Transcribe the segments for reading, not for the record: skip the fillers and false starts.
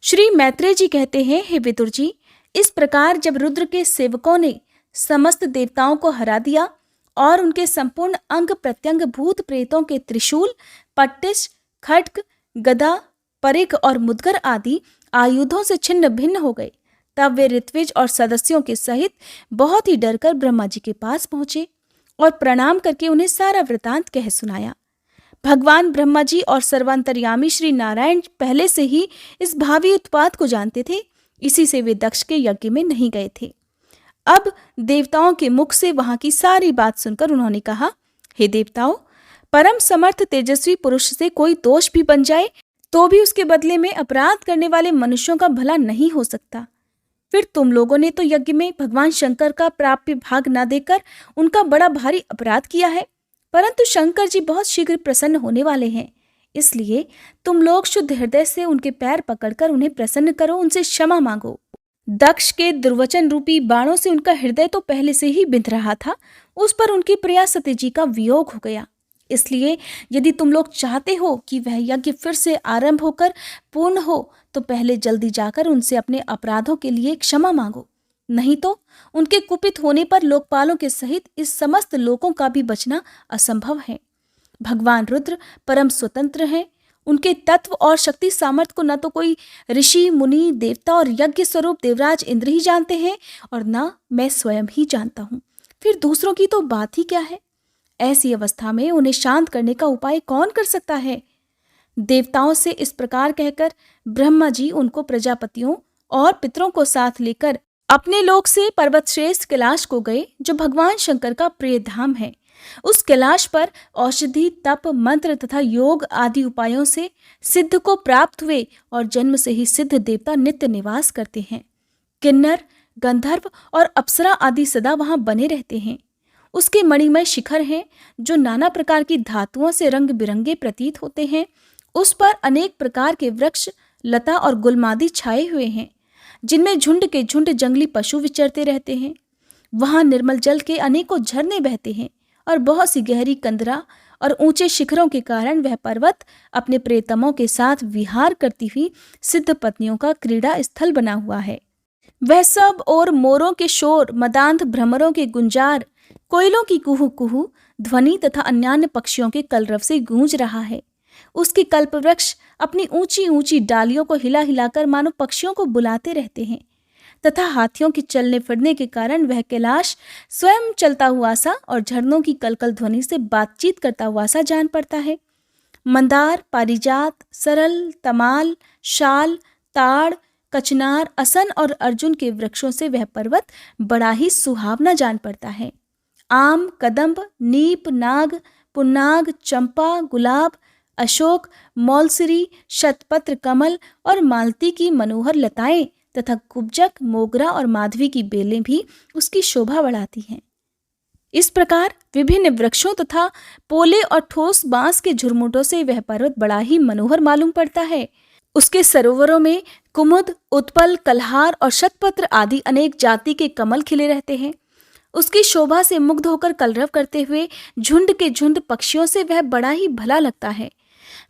श्री मैत्रेय जी कहते हैं, हे विदुर जी, इस प्रकार जब रुद्र के सेवकों ने समस्त देवताओं को हरा दिया और उनके संपूर्ण अंग प्रत्यंग भूत प्रेतों के त्रिशूल, पट्टिश, खड्ग, गदा, परिघ और मुद्गर आदि आयुधों से छिन्न भिन्न हो गए, तब वे ऋत्विज और सदस्यों के सहित बहुत ही डरकर ब्रह्मा जी के पास पहुंचे और प्रणाम करके उन्हें सारा वृतांत कह सुनाया। भगवान ब्रह्मा जी और सर्वांतर्यामी श्री नारायण पहले से ही इस भावी उत्पात को जानते थे, इसी से वे दक्ष के यज्ञ में नहीं गए थे। अब देवताओं के मुख से वहां की सारी बात सुनकर उन्होंने कहा, हे देवताओं, परम समर्थ तेजस्वी पुरुष से कोई दोष भी बन जाए तो भी उसके बदले में अपराध करने वाले मनुष्यों का भला नहीं हो सकता। फिर तुम लोगों ने तो यज्ञ में भगवान शंकर का प्राप्य भाग न देकर उनका बड़ा भारी अपराध किया है, परंतु शंकर जी बहुत शीघ्र प्रसन्न होने वाले हैं, इसलिए तुम लोग शुद्ध हृदय से उनके पैर पकड़कर उन्हें प्रसन्न करो, उनसे क्षमा मांगो। दक्ष के दुर्वचन रूपी बाणों से उनका हृदय तो पहले से ही बिंध रहा था, उस पर उनकी प्रिया सती जी का वियोग हो गया। इसलिए यदि तुम लोग चाहते हो कि वह यज्ञ फिर से आरंभ होकर पूर्ण हो तो पहले जल्दी जाकर उनसे अपने अपराधों के लिए क्षमा मांगो, नहीं तो उनके कुपित होने पर लोकपालों के सहित इस समस्त लोकों का भी बचना असंभव है। भगवान रुद्र परम स्वतंत्र हैं, उनके तत्व और शक्ति सामर्थ्य को न तो कोई ऋषि मुनि देवता और यज्ञ स्वरूप देवराज इंद्र ही जानते हैं और न मैं स्वयं ही जानता हूँ, फिर दूसरों की तो बात ही क्या है। ऐसी अवस्था में उन्हें शांत करने का उपाय कौन कर सकता है। देवताओं से इस प्रकार कहकर ब्रह्मा जी उनको प्रजापतियों और पितरों को साथ लेकर अपने लोक से पर्वत श्रेष्ठ कैलाश को गए, जो भगवान शंकर का प्रिय धाम है। उस कैलाश पर औषधि, तप, मंत्र तथा योग आदि उपायों से सिद्ध को प्राप्त हुए और जन्म से ही सिद्ध देवता नित्य निवास करते हैं। किन्नर, गंधर्व और अप्सरा आदि सदा वहां बने रहते हैं। उसके मणिमय शिखर हैं, जो नाना प्रकार की धातुओं से रंग बिरंगे प्रतीत होते हैं। उस पर अनेक प्रकार के वृक्ष, लता और गुलमादी छाए हुए हैं, जिनमें झुंड के झुंड जंगली पशु विचरते रहते हैं। वहां निर्मल जल के अनेकों झरने बहते हैं और बहुत सी गहरी कंदरा और ऊंचे शिखरों के कारण वह पर्वत अपने प्रेतमों के साथ विहार करती हुई सिद्ध पत्नियों का क्रीड़ा स्थल बना हुआ है। वह सब और मोरों के शोर, मदांध भ्रमरों के गुंजार, कोयलों की कुहू कुहू ध्वनि तथा अन्यान्य पक्षियों के कलरव से गूंज रहा है। उसके कल्प वृक्ष अपनी ऊंची ऊंची डालियों को हिला हिलाकर मानो पक्षियों को बुलाते रहते हैं तथा हाथियों के चलने फिरने के कारण वह कैलाश स्वयं चलता हुआ सा और झरनों की कलकल ध्वनि से बातचीत करता हुआ सा जान पड़ता है। मंदार, पारिजात, सरल, तमाल, शाल, ताड़, कचनार, असन और अर्जुन के वृक्षों से वह पर्वत बड़ा ही सुहावना जान पड़ता है। आम, कदम्ब, नीप, नाग, पुन्नाग, चंपा, गुलाब, अशोक, मौलसिरी, शतपत्र कमल और मालती की मनोहर लताएं तथा कुब्जक, मोगरा और माधवी की बेलें भी उसकी शोभा बढ़ाती हैं। इस प्रकार विभिन्न वृक्षों तथा पोले और ठोस बांस के झुरमुटों से वह पर्वत बड़ा ही मनोहर मालूम पड़ता है। उसके सरोवरों में कुमुद, उत्पल, कल्हार और शतपत्र आदि अनेक जाति के कमल खिले रहते हैं। उसकी शोभा से मुग्ध होकर कलरव करते हुए झुंड के झुंड पक्षियों से वह बड़ा ही भला लगता है।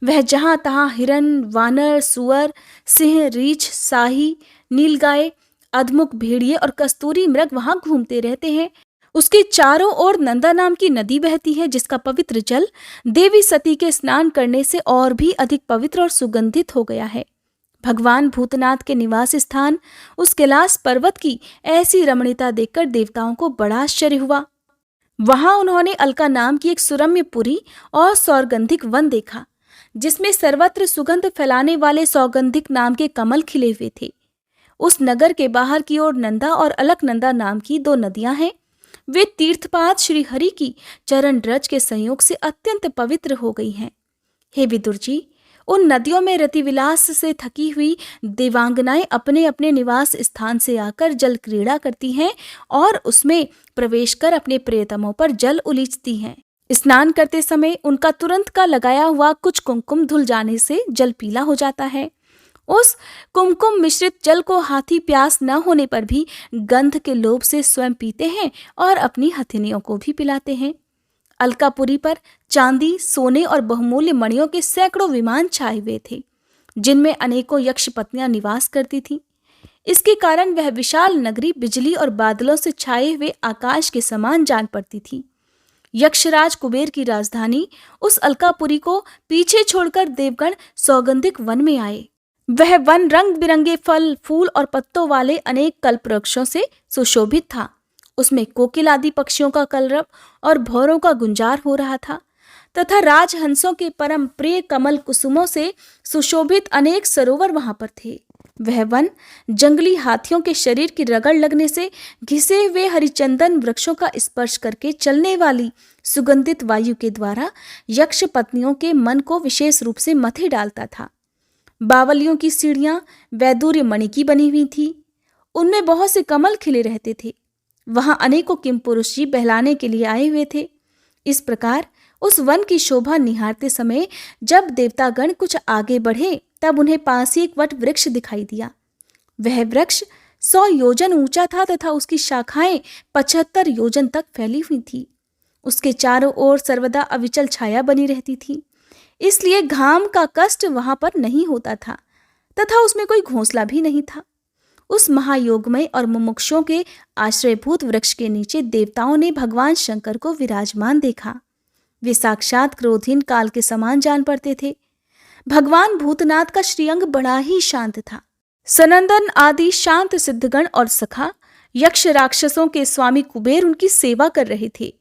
वह जहां तहां हिरन, वानर, सुअर, सिंह, रीछ, साही, नीलगाय, अधमुख, भेड़िए और कस्तूरी मृग वहां घूमते रहते हैं। उसके चारों ओर नंदा नाम की नदी बहती है, जिसका पवित्र जल देवी सती के स्नान करने से और भी अधिक पवित्र और सुगंधित हो गया है। भगवान भूतनाथ के निवास स्थान उस कैलाश पर्वत की ऐसी रमणीयता देखकर देवताओं को बड़ा आश्चर्य हुआ। वहां उन्होंने अलका नाम की एक सुरम्य पुरी और सौगंधिक वन देखा, जिसमें सर्वत्र सुगंध फैलाने वाले सौगंधिक नाम के कमल खिले हुए थे। उस नगर के बाहर की ओर नंदा और अलकनंदा नाम की दो नदियां हैं। वे तीर्थपाद श्री हरि की चरण रज के संयोग से अत्यंत पवित्र हो गई हैं। हे विदुर जी, उन नदियों में रतिविलास से थकी हुई देवांगनाएं अपने अपने निवास स्थान से आकर जल क्रीड़ा करती हैं और उसमें प्रवेश कर अपने प्रियतमों पर जल उलीचती हैं। स्नान करते समय उनका तुरंत का लगाया हुआ कुछ कुमकुम धुल जाने से जल पीला हो जाता है। उस कुमकुम मिश्रित जल को हाथी प्यास न होने पर भी गंध के लोभ से स्वयं पीते हैं और अपनी हथिनियों को भी पिलाते हैं। अलकापुरी पर चांदी, सोने और बहुमूल्य मणियों के सैकड़ों विमान छाए हुए थे। जिनमें अनेकों यक्ष पत्नियां निवास करती थीं। इसके कारण वह विशाल नगरी बिजली और बादलों से छाए हुए आकाश के समान जान पड़ती थी। यक्षराज कुबेर की राजधानी उस अलकापुरी को पीछे छोड़कर देवगण सौगंधिक वन में आए। वह वन रंग बिरंगे फल, फूल और पत्तों वाले अनेक कल्प वृक्षों से सुशोभित था। उसमें कोकिल आदि पक्षियों का कलरव और भौरों का गुंजार हो रहा था तथा राजहंसों के परम प्रिय कमल कुसुमों से सुशोभित अनेक सरोवर वहां पर थे। वह वन जंगली हाथियों के शरीर की रगड़ लगने से घिसे हुए हरिचंदन वृक्षों का स्पर्श करके चलने वाली सुगंधित वायु के द्वारा यक्ष पत्नियों के मन को विशेष रूप से मथे डालता था। बावलियों की सीढ़ियां वैदूर्य मणि की बनी हुई थी। उनमें बहुत से कमल खिले रहते थे। वहां अनेकों किमपुरुष जी बहलाने के लिए आए हुए थे। इस प्रकार उस वन की शोभा निहारते समय जब देवतागण कुछ आगे बढ़े तब उन्हें पास ही एक वट वृक्ष दिखाई दिया। वह वृक्ष 100 योजन ऊंचा था तथा उसकी शाखाएं 75 योजन तक फैली हुई थी। उसके चारों ओर सर्वदा अविचल छाया बनी रहती थी, इसलिए घाम का कष्ट वहां पर नहीं होता था तथा उसमें कोई घोंसला भी नहीं था। उस महायोगमय और मुमुक्षुओं के आश्रयभूत वृक्ष के नीचे देवताओं ने भगवान शंकर को विराजमान देखा। वे साक्षात क्रोधहीन काल के समान जान पड़ते थे। भगवान भूतनाथ का श्रीअंग बड़ा ही शांत था। सनंदन आदि शांत सिद्धगण और सखा यक्ष राक्षसों के स्वामी कुबेर उनकी सेवा कर रहे थे।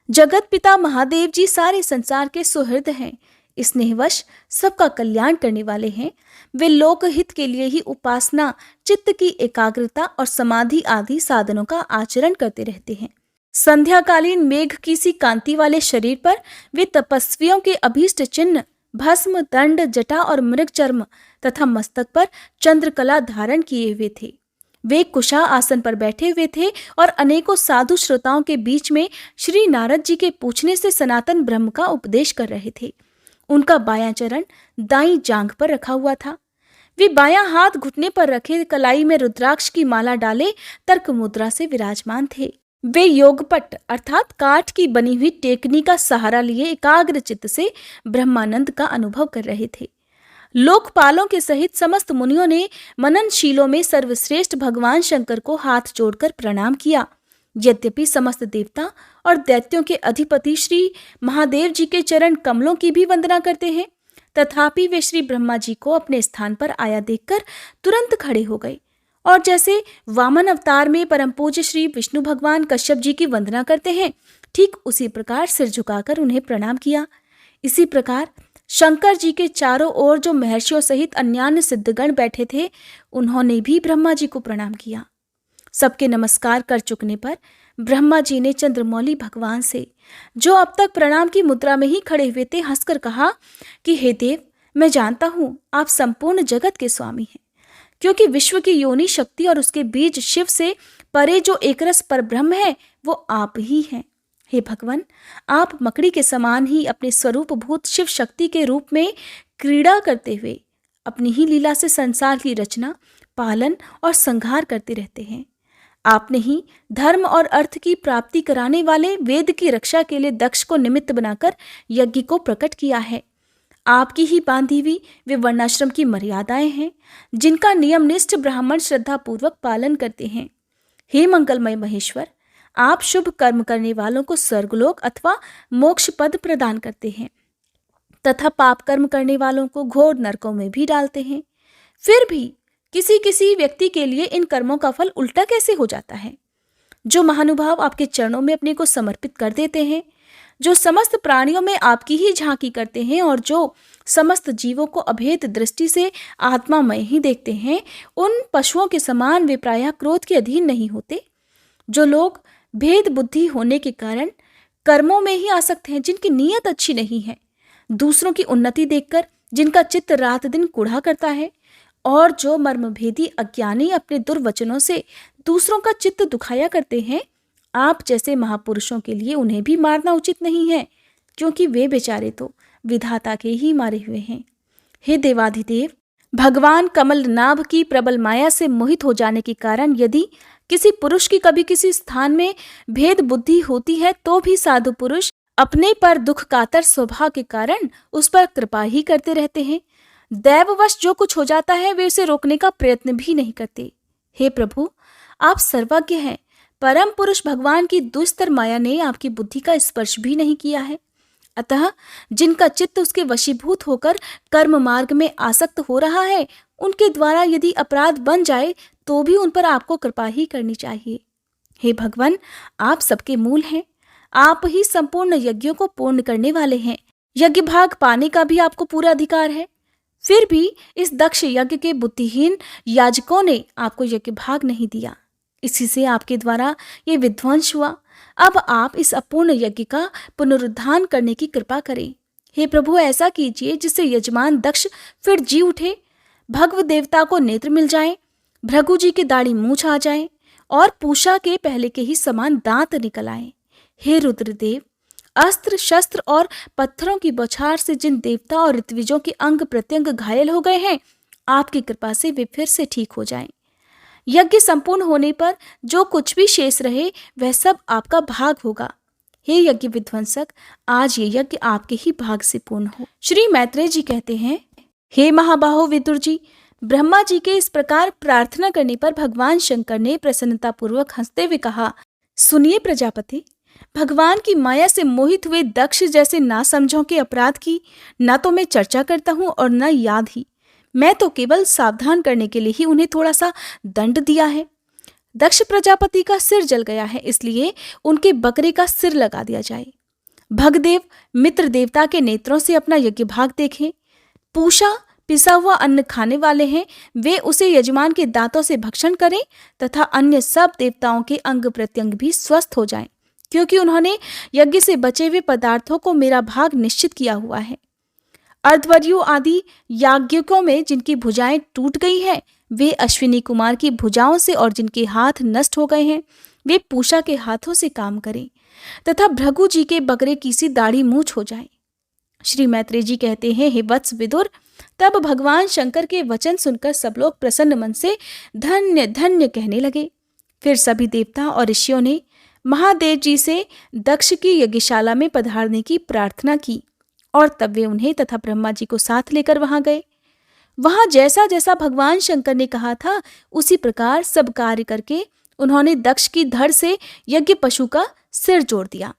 जगत पिता महादेव जी सारे संसार के सुहृद हैं, स्नेहवश सबका कल्याण करने वाले हैं। वे लोकहित के लिए ही उपासना, चित्त की एकाग्रता और समाधि आदि साधनों का आचरण करते रहते हैं। संध्याकालीन मेघ की सी कांति वाले शरीर पर वे तपस्वियों के अभीष्ट चिन्ह भस्म, दंड, जटा और मृग चर्म तथा मस्तक पर चंद्रकला धारण किए हुए थे। वे कुशा आसन पर बैठे हुए थे और अनेकों साधु श्रोताओं के बीच में श्री नारद जी के पूछने से सनातन ब्रह्म का उपदेश कर रहे थे। उनका बायां चरण दाईं जांघ पर रखा हुआ था। वे बायां हाथ घुटने पर रखे कलाई में रुद्राक्ष की माला डाले तर्क मुद्रा से विराजमान थे। वे योगपट अर्थात काठ की बनी हुई टेकनी का सहारा लिए एकाग्र चित्त से ब्रह्मानंद का अनुभव कर रहे थे। लोकपालों के सहित समस्त मुनियों ने मननशीलों में सर्वश्रेष्ठ भगवान शंकर को हाथ जोड़कर प्रणाम किया। यद्यपि समस्त देवता और दैत्यों के अधिपति श्री महादेव जी के चरण कमलों की भी वंदना करते हैं, तथापि वे श्री ब्रह्मा जी को अपने स्थान पर आया देखकर तुरंत खड़े हो गए और जैसे वामन अवतार में परम पूज्य श्री विष्णु भगवान कश्यप जी की वंदना करते हैं, ठीक उसी प्रकार सिर झुकाकर उन्हें प्रणाम किया। इसी प्रकार शंकर जी के चारों ओर जो महर्षियों सहित अन्यान्य सिद्धगण बैठे थे, उन्होंने भी ब्रह्मा जी को प्रणाम किया। सबके नमस्कार कर चुकने पर ब्रह्मा जी ने चंद्रमौली भगवान से, जो अब तक प्रणाम की मुद्रा में ही खड़े हुए थे, हंसकर कहा कि हे देव, मैं जानता हूं आप संपूर्ण जगत के स्वामी हैं, क्योंकि विश्व की योनि शक्ति और उसके बीज शिव से परे जो एकरस पर ब्रह्म है वो आप ही हैं। हे भगवान, आप मकड़ी के समान ही अपने स्वरूप भूत शिव शक्ति के रूप में क्रीड़ा करते हुए अपनी ही लीला से संसार की रचना, पालन और संहार करते रहते हैं। आपने ही धर्म और अर्थ की प्राप्ति कराने वाले वेद की रक्षा के लिए दक्ष को निमित्त बनाकर यज्ञ को प्रकट किया है। आपकी ही बांधी हुई वे वर्णाश्रम की मर्यादाएं हैं, जिनका नियमनिष्ठ ब्राह्मण श्रद्धा पूर्वक पालन करते हैं। हे मंगलमय महेश्वर, आप शुभ कर्म करने वालों को स्वर्गलोक अथवा मोक्ष पद प्रदान करते हैं तथा पाप कर्म करने वालों को घोर नरकों में भी डालते हैं। फिर भी किसी किसी व्यक्ति के लिए इन कर्मों का फल उल्टा कैसे हो जाता है? जो महानुभाव आपके चरणों में अपने को समर्पित कर देते हैं, जो समस्त प्राणियों में आपकी ही झांकी करते हैं और जो समस्त जीवों को अभेद दृष्टि से आत्मामय ही देखते हैं, उन पशुओं के समान वे प्रायः क्रोध के अधीन नहीं होते। जो लोग भेद बुद्धि होने के कारण कर्मों में ही आसक्त हैं, जिनकी नीयत अच्छी नहीं है, दूसरों की उन्नति देखकर जिनका चित्त रात दिन कुढ़ा करता है, और जो मर्मभेदी अज्ञानी अपने दुर्वचनों से दूसरों का चित्त दुखाया करते हैं, आप जैसे महापुरुषों के लिए उन्हें भी मारना उचित नहीं है, क्योंकि वे बेचारे तो विधाता के ही मारे हुए हैं। हे देवाधिदेव, भगवान कमल नाभ की प्रबल माया से मोहित हो जाने के कारण यदि किसी पुरुष की कभी किसी स्थान में भेद बुद्धि होती है, तो भी साधु पुरुष अपने पर दुख कातर स्वभाव के कारण उस पर कृपा ही करते रहते हैं। दैववश जो कुछ हो जाता है वे उसे रोकने का प्रयत्न भी नहीं करते। हे प्रभु, आप सर्वज्ञ हैं। परम पुरुष भगवान की दुस्तर माया ने आपकी बुद्धि का स्पर्श भी नहीं किया है। अतः जिनका चित्त उसके वशीभूत होकर कर्म मार्ग में आसक्त हो रहा है, उनके द्वारा यदि अपराध बन जाए तो भी उन पर आपको कृपा ही करनी चाहिए। हे भगवान, आप सबके मूल हैं। आप ही संपूर्ण यज्ञों को पूर्ण करने वाले हैं। यज्ञ भाग पाने का भी आपको पूरा अधिकार है। फिर भी इस दक्ष यज्ञ के बुद्धिहीन याजकों ने आपको यज्ञ भाग नहीं दिया। इसी से आपके द्वारा ये विध्वंस हुआ। अब आप इस अपूर्ण यज्ञ का पुनरुद्धान करने की कृपा करें। हे प्रभु, ऐसा कीजिए जिससे यजमान दक्ष फिर जी उठे, भगव देवता को नेत्र मिल जाएं, भृगु जी की दाढ़ी मूछ आ जाए और पूषा के पहले के ही समान दांत निकल आए। हे रुद्रदेव, अस्त्र शस्त्र और पत्थरों की बौछार से जिन देवता और ऋत्विजों के अंग प्रत्यंग घायल हो गए हैं, आपकी कृपा से वे फिर से ठीक हो जाएं। यज्ञ संपूर्ण होने पर जो कुछ भी शेष रहे वह सब आपका भाग होगा। हे यज्ञ विध्वंसक, आज ये यज्ञ आपके ही भाग से पूर्ण हो। श्री मैत्रेय जी कहते हैं, हे महाबाहो विदुर जी, ब्रह्मा जी के इस प्रकार प्रार्थना करने पर भगवान शंकर ने प्रसन्नता पूर्वक हंसते हुए कहा, सुनिए प्रजापति, भगवान की माया से मोहित हुए दक्ष जैसे नासमझों के अपराध की न तो मैं चर्चा करता हूं और न याद ही। मैं तो केवल सावधान करने के लिए ही उन्हें थोड़ा सा दंड दिया है। दक्ष प्रजापति का सिर जल गया है, इसलिए उनके बकरे का सिर लगा दिया जाए। भगदेव मित्र देवता के नेत्रों से अपना यज्ञ भाग देखें। पूषा पिसा हुआ अन्न खाने वाले हैं, वे उसे यजमान के दांतों से भक्षण करें तथा अन्य सब देवताओं के अंग प्रत्यंग भी स्वस्थ हो जाएं, क्योंकि उन्होंने यज्ञ से बचे हुए पदार्थों को मेरा भाग निश्चित किया हुआ है। अर्धवर्यु आदि याज्ञिकों में जिनकी भुजाएं टूट गई हैं, वे अश्विनी कुमार की भुजाओं से, और जिनके हाथ नष्ट हो गए हैं वे पूषा के हाथों से काम करें तथा भृगु जी के बकरे की सी दाढ़ी मूछ हो जाए। श्री मैत्रेय जी कहते हैं, हे वत्स विदुर, तब भगवान शंकर के वचन सुनकर सब लोग प्रसन्न मन से धन्य धन्य कहने लगे। फिर सभी देवता और ऋषियों ने महादेव जी से दक्ष की यज्ञशाला में पधारने की प्रार्थना की और तब वे उन्हें तथा ब्रह्मा जी को साथ लेकर वहां गए। वहां जैसा जैसा भगवान शंकर ने कहा था उसी प्रकार सब कार्य करके उन्होंने दक्ष की धड़ से यज्ञ पशु का सिर जोड़ दिया।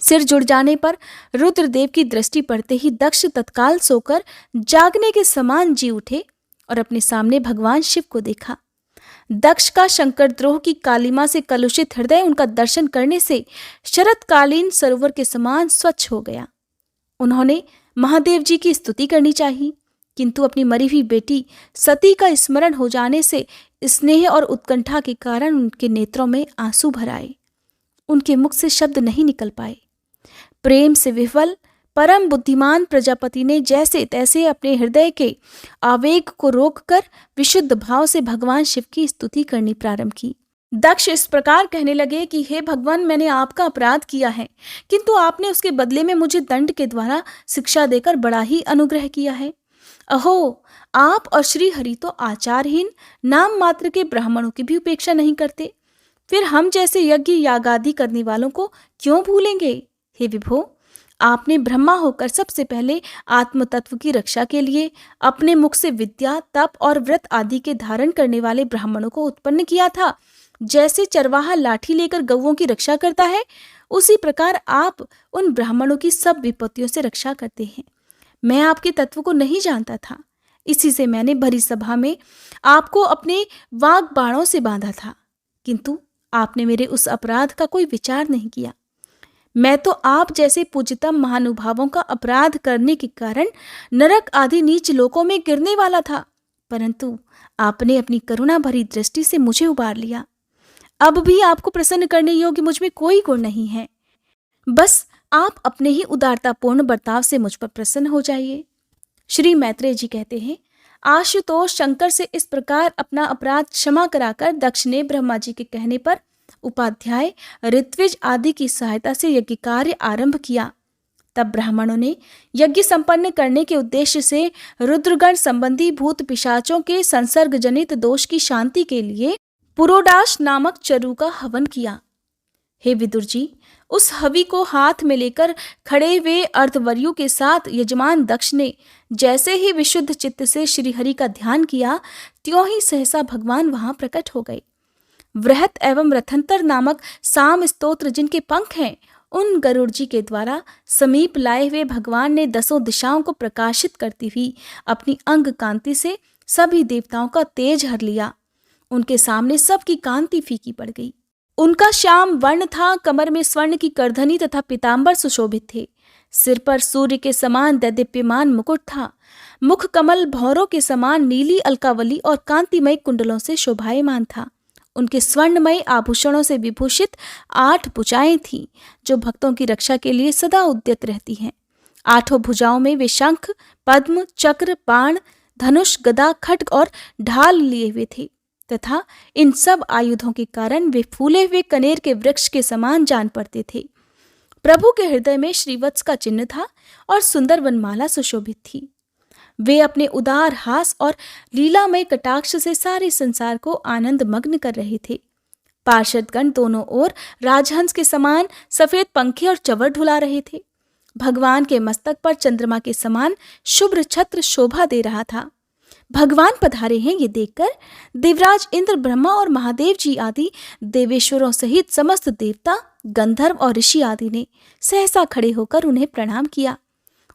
सिर जुड़ जाने पर रुद्रदेव की दृष्टि पड़ते ही दक्ष तत्काल सोकर जागने के समान जी उठे और अपने सामने भगवान शिव को देखा। दक्ष का शंकर द्रोह की कालिमा से कलुषित हृदय उनका दर्शन करने से शरतकालीन सरोवर के समान स्वच्छ हो गया। उन्होंने महादेव जी की स्तुति करनी चाहिए, किंतु अपनी मरी हुई बेटी सती का स्मरण हो जाने से स्नेह और उत्कंठा के कारण उनके नेत्रों में आंसू भर आए। उनके मुख से शब्द नहीं निकल पाए। प्रेम से विह्वल परम बुद्धिमान प्रजापति ने जैसे तैसे अपने हृदय के आवेग को रोककर विशुद्ध भाव से भगवान शिव की स्तुति करनी प्रारंभ की। दक्ष इस प्रकार कहने लगे कि हे भगवान, मैंने आपका अपराध किया है, किंतु आपने उसके बदले में मुझे दंड के द्वारा शिक्षा देकर बड़ा ही अनुग्रह किया है। अहो, आप और श्री हरि तो आचारहीन नाम मात्र के ब्राह्मणों की भी उपेक्षा नहीं करते, फिर हम जैसे यज्ञ यागादि करने वालों को क्यों भूलेंगे। हे विभो, आपने ब्रह्मा होकर सबसे पहले आत्म तत्व की रक्षा के लिए अपने मुख से विद्या, तप और व्रत आदि के धारण करने वाले ब्राह्मणों को उत्पन्न किया था। जैसे चरवाहा लाठी लेकर गौओं की रक्षा करता है, उसी प्रकार आप उन ब्राह्मणों की सब विपत्तियों से रक्षा करते हैं। मैं आपके तत्व को नहीं जानता था, इसी से मैंने भरी सभा में आपको अपने वाग बाणों से बांधा था, किंतु आपने मेरे उस अपराध का कोई विचार नहीं किया। मैं तो आप जैसे पूज्यतम महानुभावों का अपराध करने के कारण नरक आदि नीच लोकों में गिरने वाला था, परंतु आपने अपनी करुणा भरी दृष्टि से मुझे उबार लिया। अब भी आपको प्रसन्न करने योग्य मुझ में कोई गुण नहीं है। बस आप अपने ही उदारतापूर्ण बर्ताव से मुझ पर प्रसन्न हो जाइए। श्री मैत्रेय जी कहते हैं, आशुतोष शंकर से इस प्रकार अपना अपराध क्षमा कराकर दक्ष ने ब्रह्मा जी के कहने पर उपाध्याय, ऋत्विज आदि की सहायता से यज्ञ कार्य आरंभ किया। तब ब्राह्मणों ने यज्ञ संपन्न करने के उद्देश्य से रुद्रगण संबंधी भूत पिशाचों के संसर्ग जनित दोष की शांति के लिए पुरोडाश नामक चरु का हवन किया। हे विदुर जी, उस हवि को हाथ में लेकर खड़े हुए अर्धवर्यु के साथ यजमान दक्ष ने जैसे ही विशुद्ध चित्त से श्रीहरि का ध्यान किया, त्यों ही सहसा भगवान वहां प्रकट हो गए। वृहत एवं रथंतर नामक साम स्तोत्र जिनके पंख हैं, उन गरुड़ जी के द्वारा समीप लाए हुए भगवान ने दसों दिशाओं को प्रकाशित करती हुई अपनी अंग कांति से सभी देवताओं का तेज हर लिया। उनके सामने सबकी कांति फीकी पड़ गई। उनका श्याम वर्ण था, कमर में स्वर्ण की करधनी तथा पीतांबर सुशोभित थे। सिर पर सूर्य के समान दैदीप्यमान मुकुट था। मुख कमल भौरों के समान नीली अलकावली और कांतिमय कुंडलों से शोभायमान था। उनके स्वर्णमय आभूषणों से विभूषित 8 भुजाएं थीं, जो भक्तों की रक्षा के लिए सदा उद्यत रहती हैं। 8 भुजाओं में वे शंख, पद्म, चक्र, बाण, धनुष, गदा, खड्ग और ढाल लिए हुए थे तथा इन सब आयुधों के कारण वे फूले हुए कनेर के वृक्ष के समान जान पड़ते थे। प्रभु के हृदय में श्रीवत्स का चिन्ह था और सुंदर वनमाला सुशोभित थी। वे अपने उदार हास और लीलामय कटाक्ष से सारे संसार को आनंद मग्न कर रहे थे। पार्षदगण दोनों ओर राजहंस के समान सफेद पंखे और चवर ढुला रहे थे। भगवान के मस्तक पर चंद्रमा के समान शुभ्र छत्र शोभा दे रहा था। भगवान पधारे हैं ये देखकर देवराज इंद्र, ब्रह्मा और महादेव जी आदि देवेश्वरों सहित समस्त देवता, गंधर्व और ऋषि आदि ने सहसा खड़े होकर उन्हें प्रणाम किया।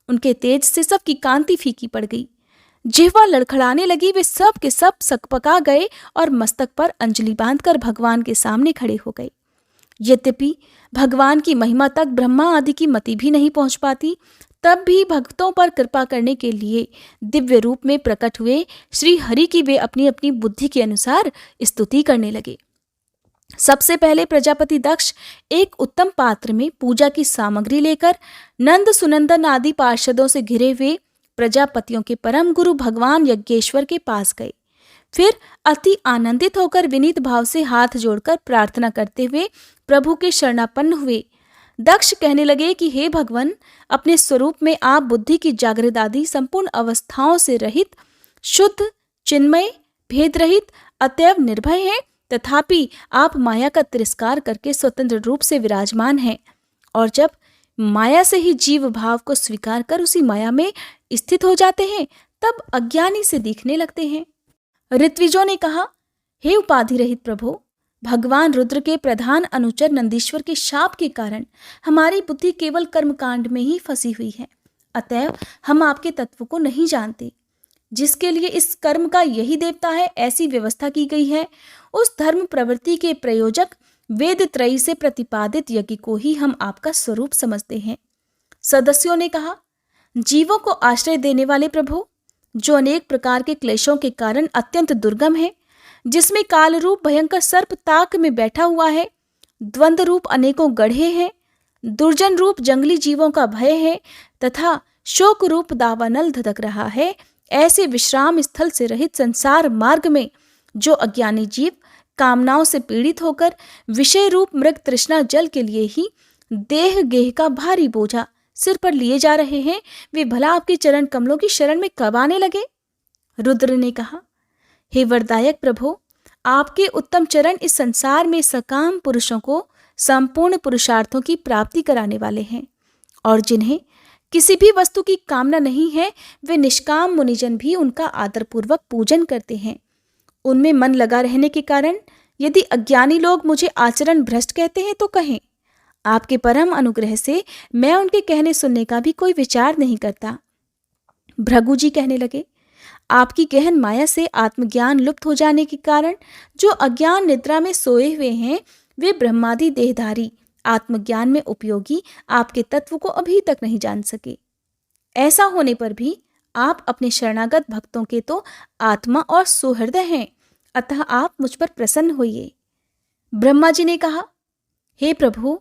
उनके तेज से सबकी कांति फीकी पड़ गई। जिह्वा लड़खड़ाने लगी। वे सब के सब सकपका गए और मस्तक पर अंजलि बांधकर भगवान के सामने खड़े हो गए। यद्यपि भगवान की महिमा तक ब्रह्मा आदि की मति भी नहीं पहुंच पाती, तब भी भक्तों पर कृपा करने के लिए दिव्य रूप में प्रकट हुए श्री हरि की वे अपनी अपनी बुद्धि के अनुसार स्तुति करने लगे। सबसे पहले प्रजापति दक्ष एक उत्तम पात्र में पूजा की सामग्री लेकर नंद सुनंदन आदि पार्षदों से घिरे हुए प्रजापतियों के परम गुरु भगवान यज्ञेश्वर के पास गए। फिर अति आनंदित होकर विनीत भाव से हाथ जोड़कर प्रार्थना करते हुए प्रभु के शरणापन्न हुए। दक्ष कहने लगे कि हे भगवान, अपने स्वरूप में आप बुद्धि की जागृत आदि संपूर्ण अवस्थाओं से रहित, शुद्ध, चिन्मय, भेद रहित, अतएव निर्भय हैं, तथापि आप माया का तिरस्कार करके स्वतंत्र रूप से विराजमान हैं और जब माया से ही जीव भाव को स्वीकार कर उसी माया में स्थित हो जाते हैं, तब अज्ञानी से दिखने लगते हैं। ऋत्विजों ने कहा, हे उपाधि रहित प्रभु, भगवान रुद्र के प्रधान अनुचर नंदीश्वर के शाप के कारण हमारी बुद्धि केवल कर्मकांड में ही फंसी हुई है। अतएव हम आपके तत्व को नहीं जानते। जिसके लिए इस कर्म का यही देवता है, ऐसी व्यवस्था की गई है, उस धर्म प्रवृत्ति के प्रयोजक वेद त्रयी से प्रतिपादित यज्ञ को ही हम आपका स्वरूप समझते हैं। सदस्यों ने कहा, जीवों को आश्रय देने वाले प्रभु, जो अनेक प्रकार के क्लेशों के कारण अत्यंत दुर्गम है, जिसमें काल रूप भयंकर सर्प ताक में बैठा हुआ है, द्वंद्व रूप अनेकों गढ़े हैं, दुर्जन रूप जंगली जीवों का भय है तथा शोक रूप दावानल धधक रहा है, ऐसे विश्राम स्थल से रहित संसार मार्ग में जो अज्ञानी जीव कामनाओं से पीड़ित होकर विषय रूप मृग तृष्णा जल के लिए ही देह गेह का भारी बोझा सिर पर लिए जा रहे हैं, वे भला आपके चरण कमलों की शरण में कब आने लगे? रुद्र ने कहा, हे वरदायक प्रभु, आपके उत्तम चरण इस संसार में सकाम पुरुषों को संपूर्ण पुरुषार्थों की प्राप्ति कराने वाले हैं और जिन्हें किसी भी वस्तु की कामना नहीं है, वे निष्काम मुनिजन भी उनका आदरपूर्वक पूजन करते हैं। उनमें मन लगा रहने के कारण यदि अज्ञानी लोग मुझे आचरण भ्रष्ट कहते हैं तो कहें। आपके परम अनुग्रह से मैं उनके कहने सुनने का भी कोई विचार नहीं करता। भृगु जी कहने लगे, आपकी गहन माया से आत्मज्ञान लुप्त हो जाने के कारण जो अज्ञान निद्रा में सोए हुए हैं, वे ब्रह्मादि देहधारी आत्मज्ञान में उपयोगी आपके तत्व को अभी तक नहीं जान सके। ऐसा होने पर भी आप अपने शरणागत भक्तों के तो आत्मा और सुहृदय हैं, अतः आप मुझ पर प्रसन्न होइए। ब्रह्मा जी ने कहा, हे प्रभु,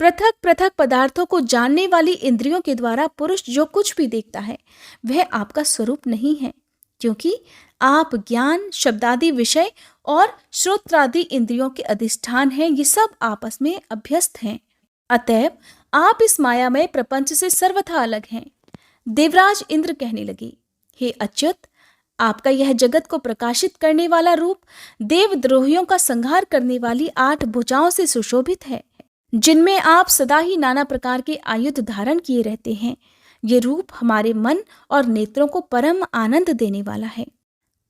पृथक पृथक पदार्थों को जानने वाली इंद्रियों के द्वारा पुरुष जो कुछ भी देखता है वह आपका स्वरूप नहीं है, क्योंकि आप ज्ञान, शब्दादि विषय और श्रोत्रादि इंद्रियों के अधिष्ठान हैं। ये सब आपस में अभ्यस्त हैं। अतएव आप इस मायामय प्रपंच से सर्वथा अलग हैं। देवराज इंद्र कहने लगे, हे अच्युत, आपका यह जगत को प्रकाशित करने वाला रूप देवद्रोहियों का संहार करने वाली 8 भुजाओं से सुशोभित है। जिनमें आप सदा ही नाना प्रकार के आयुध धारण किए रहते हैं। ये रूप हमारे मन और नेत्रों को परम आनंद देने वाला है।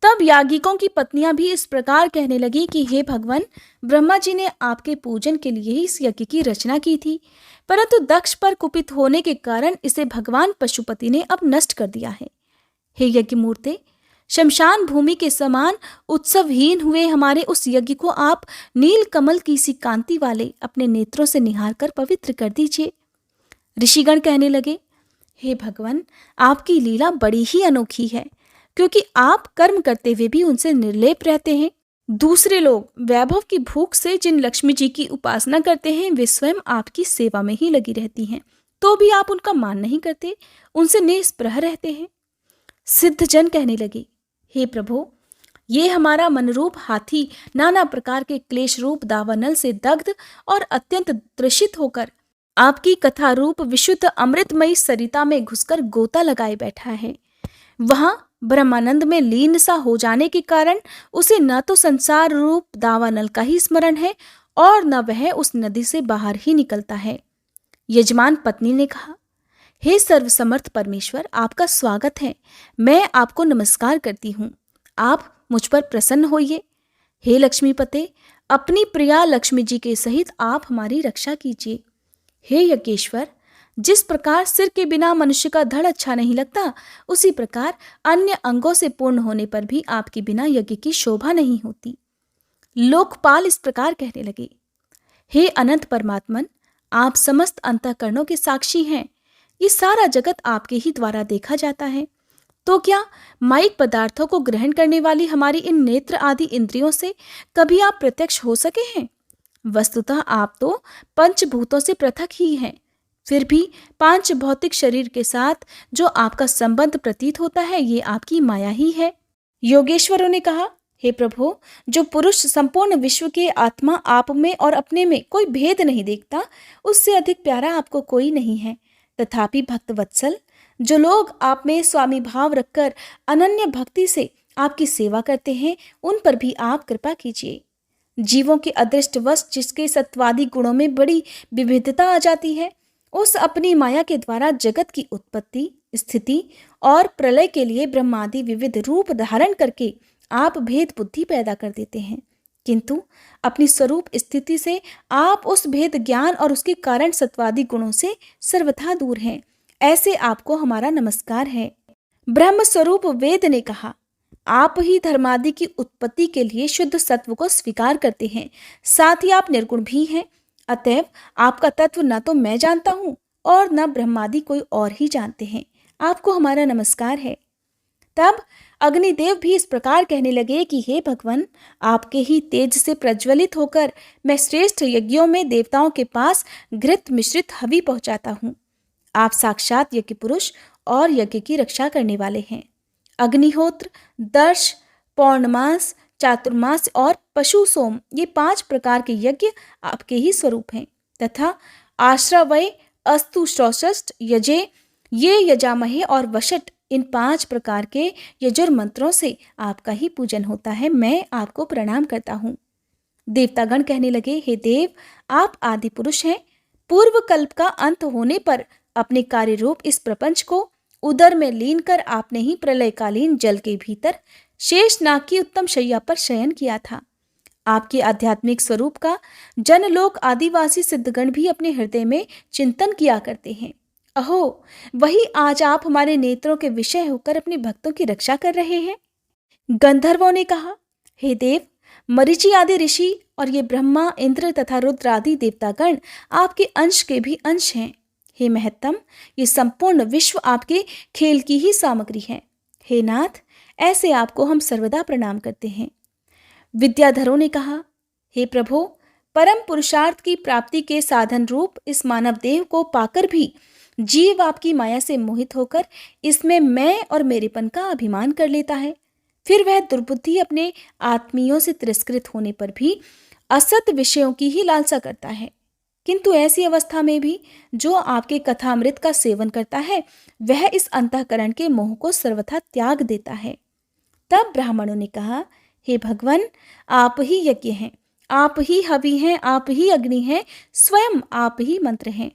तब याज्ञिकों की पत्नियां भी इस प्रकार कहने लगी कि हे भगवान, ब्रह्मा जी ने आपके पूजन के लिए ही इस यज्ञ की रचना की थी, परंतु दक्ष पर कुपित होने के कारण इसे भगवान पशुपति ने अब नष्ट कर दिया है। हे यज्ञ मूर्ते, शमशान भूमि के समान उत्सवहीन हुए हमारे उस यज्ञ को आप नील कमल की सी कांति वाले अपने नेत्रों से निहार कर पवित्र कर दीजिए। ऋषिगण कहने लगे, हे भगवान, आपकी लीला बड़ी ही अनोखी है, क्योंकि आप कर्म करते हुए भी उनसे निर्लेप रहते हैं। दूसरे लोग वैभव की भूख से जिन लक्ष्मी जी की उपासना करते हैं, वे स्वयं आपकी सेवा में ही लगी रहती हैं, तो भी आप उनका मान नहीं करते, उनसे निस्पृह रहते हैं। सिद्ध जन कहने लगे, हे प्रभु, ये हमारा मनरूप हाथी नाना प्रकार के क्लेश रूप दावानल से दग्ध और अत्यंत त्रसित होकर आपकी कथा रूप विशुद्ध अमृतमयी सरिता में घुसकर गोता लगाए बैठा है। वहां ब्रह्मानंद में लीन सा हो जाने के कारण उसे न तो संसार रूप दावानल का ही स्मरण है और न वह उस नदी से बाहर ही निकलता है। यजमान पत्नी ने कहा, हे सर्वसमर्थ परमेश्वर, आपका स्वागत है। मैं आपको नमस्कार करती हूँ। आप मुझ पर प्रसन्न होइए। हे लक्ष्मीपते, अपनी प्रिया लक्ष्मी जी के सहित आप हमारी रक्षा कीजिए। हे यज्ञेश्वर, जिस प्रकार सिर के बिना मनुष्य का धड़ अच्छा नहीं लगता, उसी प्रकार अन्य अंगों से पूर्ण होने पर भी आपके बिना यज्ञ की शोभा नहीं होती। लोकपाल इस प्रकार कहने लगे, हे अनंत परमात्मन, आप समस्त अंतःकरणों के साक्षी हैं। ये सारा जगत आपके ही द्वारा देखा जाता है। तो क्या माइक पदार्थों को ग्रहण करने वाली हमारी इन नेत्र आदि इंद्रियों से कभी आप प्रत्यक्ष हो सके हैं? वस्तुतः आप तो पंचभूतों से पृथक ही हैं। फिर भी पांच भौतिक शरीर के साथ जो आपका संबंध प्रतीत होता है, ये आपकी माया ही है। योगेश्वरों ने कहा, हे प्रभु, जो पुरुष संपूर्ण विश्व के आत्मा आप में और अपने में कोई भेद नहीं देखता, उससे अधिक प्यारा आपको कोई नहीं है। तथापि भक्त वत्सल, जो लोग आप में स्वामी भाव रखकर अनन्य भक्ति से आपकी सेवा करते हैं, उन पर भी आप कृपा कीजिए। जीवों के अदृष्टवश जिसके सत्वादी गुणों में बड़ी विविधता आ जाती है, उस अपनी माया के द्वारा जगत की उत्पत्ति, स्थिति और प्रलय के लिए ब्रह्मादि विविध रूप धारण करके आप भेद बुद्धि पैदा कर देते हैं, किंतु अपनी स्वरूप स्थिति से आप उस भेद ज्ञान और उसके कारण सत्वादी गुणों से सर्वथा दूर हैं। ऐसे आपको हमारा नमस्कार है। ब्रह्म स्वरूप वेद ने कहा, आप ही धर्मादि की उत्पत्ति के लिए शुद्ध सत्व को स्वीकार करते हैं, साथ ही आप निर्गुण भी हैं। अतएव आपका तत्व न तो मैं जानता हूँ और न ब्रह्मादि कोई और ही जानते हैं। आपको हमारा नमस्कार है। तब अग्निदेव भी इस प्रकार कहने लगे कि हे भगवान, आपके ही तेज से प्रज्वलित होकर मैं श्रेष्ठ यज्ञों में देवताओं के पास घृत मिश्रित हवि पहुंचाता हूँ। आप साक्षात यज्ञ पुरुष और यज्ञ की रक्षा करने वाले हैं। अग्निहोत्र, दर्श, पौर्णमास, चातुर्मास और पशु सोम, ये 5 प्रकार के यज्ञ आपके ही स्वरूप हैं, तथा आश्रवय, अस्तु, श्रोषष्ठ, यजे, ये यजामहे और वशट, इन 5 प्रकार के यजुर मंत्रों से आपका ही पूजन होता है। मैं आपको प्रणाम करता हूँ। देवतागण कहने लगे, हे देव, आप आदि पुरुष हैं। पूर्व कल्प का अंत होने पर अपने कार्य रूप इस प्रपंच को उदर में लीन कर आपने ही प्रलयकालीन जल के भीतर शेष नाग की उत्तम शैया पर शयन किया था। आपके आध्यात्मिक स्वरूप का जनलोक आदिवासी सिद्धगण भी अपने हृदय में चिंतन किया करते हैं। अहो, वही आज आप हमारे नेत्रों के विषय होकर अपने भक्तों की रक्षा कर रहे हैं। गंधर्वों ने कहा, हे देव, मरीचि आदि ऋषि और ये ब्रह्मा, इंद्र तथा रुद्र आदि देवतागण आपके अंश के भी अंश हैं। हे महत्तम, ये संपूर्ण विश्व आपके खेल की ही सामग्री है। हे नाथ, ऐसे आपको हम सर्वदा प्रणाम करते हैं। विद्याधरों ने कहा, हे प्रभु, परम पुरुषार्थ की प्राप्ति के साधन रूप इस मानव देह को पाकर भी जीव आपकी माया से मोहित होकर इसमें मैं और मेरेपन का अभिमान कर लेता है। फिर वह दुर्बुद्धि अपने आत्मीयों से तिरस्कृत होने पर भी असत विषयों की ही लालसा करता है। किंतु ऐसी अवस्था में भी जो आपके कथामृत का सेवन करता है, वह इस अंतःकरण के मोह को सर्वथा त्याग देता है। तब ब्राह्मणों ने कहा, हे भगवान, आप ही यज्ञ हैं, आप ही हवि हैं, आप ही अग्नि हैं, स्वयं आप ही मंत्र हैं।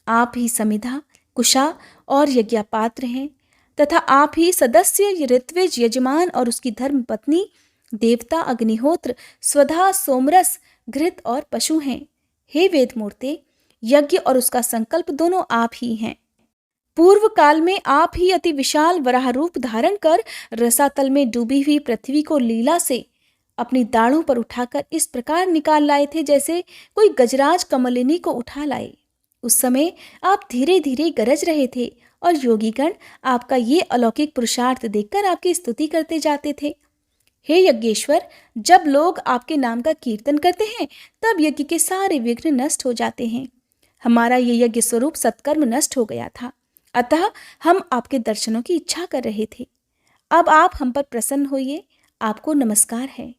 आप ही समिधा, कुशा और यज्ञ पात्र हैं तथा आप ही सदस्य, ऋत्विज, यजमान और उसकी धर्म पत्नी, देवता, अग्निहोत्र, स्वधा, सोमरस, घृत और पशु हैं। हे वेद मूर्ते, यज्ञ और उसका संकल्प दोनों आप ही हैं। पूर्व काल में आप ही अति विशाल वराह रूप धारण कर रसातल में डूबी हुई पृथ्वी को लीला से अपनी दाढ़ों पर उठाकर इस प्रकार निकाल लाए थे जैसे कोई गजराज कमलिनी को उठा लाए। उस समय आप धीरे धीरे गरज रहे थे और योगीगण आपका ये अलौकिक पुरुषार्थ देखकर आपकी स्तुति करते जाते थे। हे यज्ञेश्वर, जब लोग आपके नाम का कीर्तन करते हैं तब यज्ञ के सारे विघ्न नष्ट हो जाते हैं। हमारा ये यज्ञ स्वरूप सत्कर्म नष्ट हो गया था, अतः हम आपके दर्शनों की इच्छा कर रहे थे। अब आप हम पर प्रसन्न होइए, आपको नमस्कार है।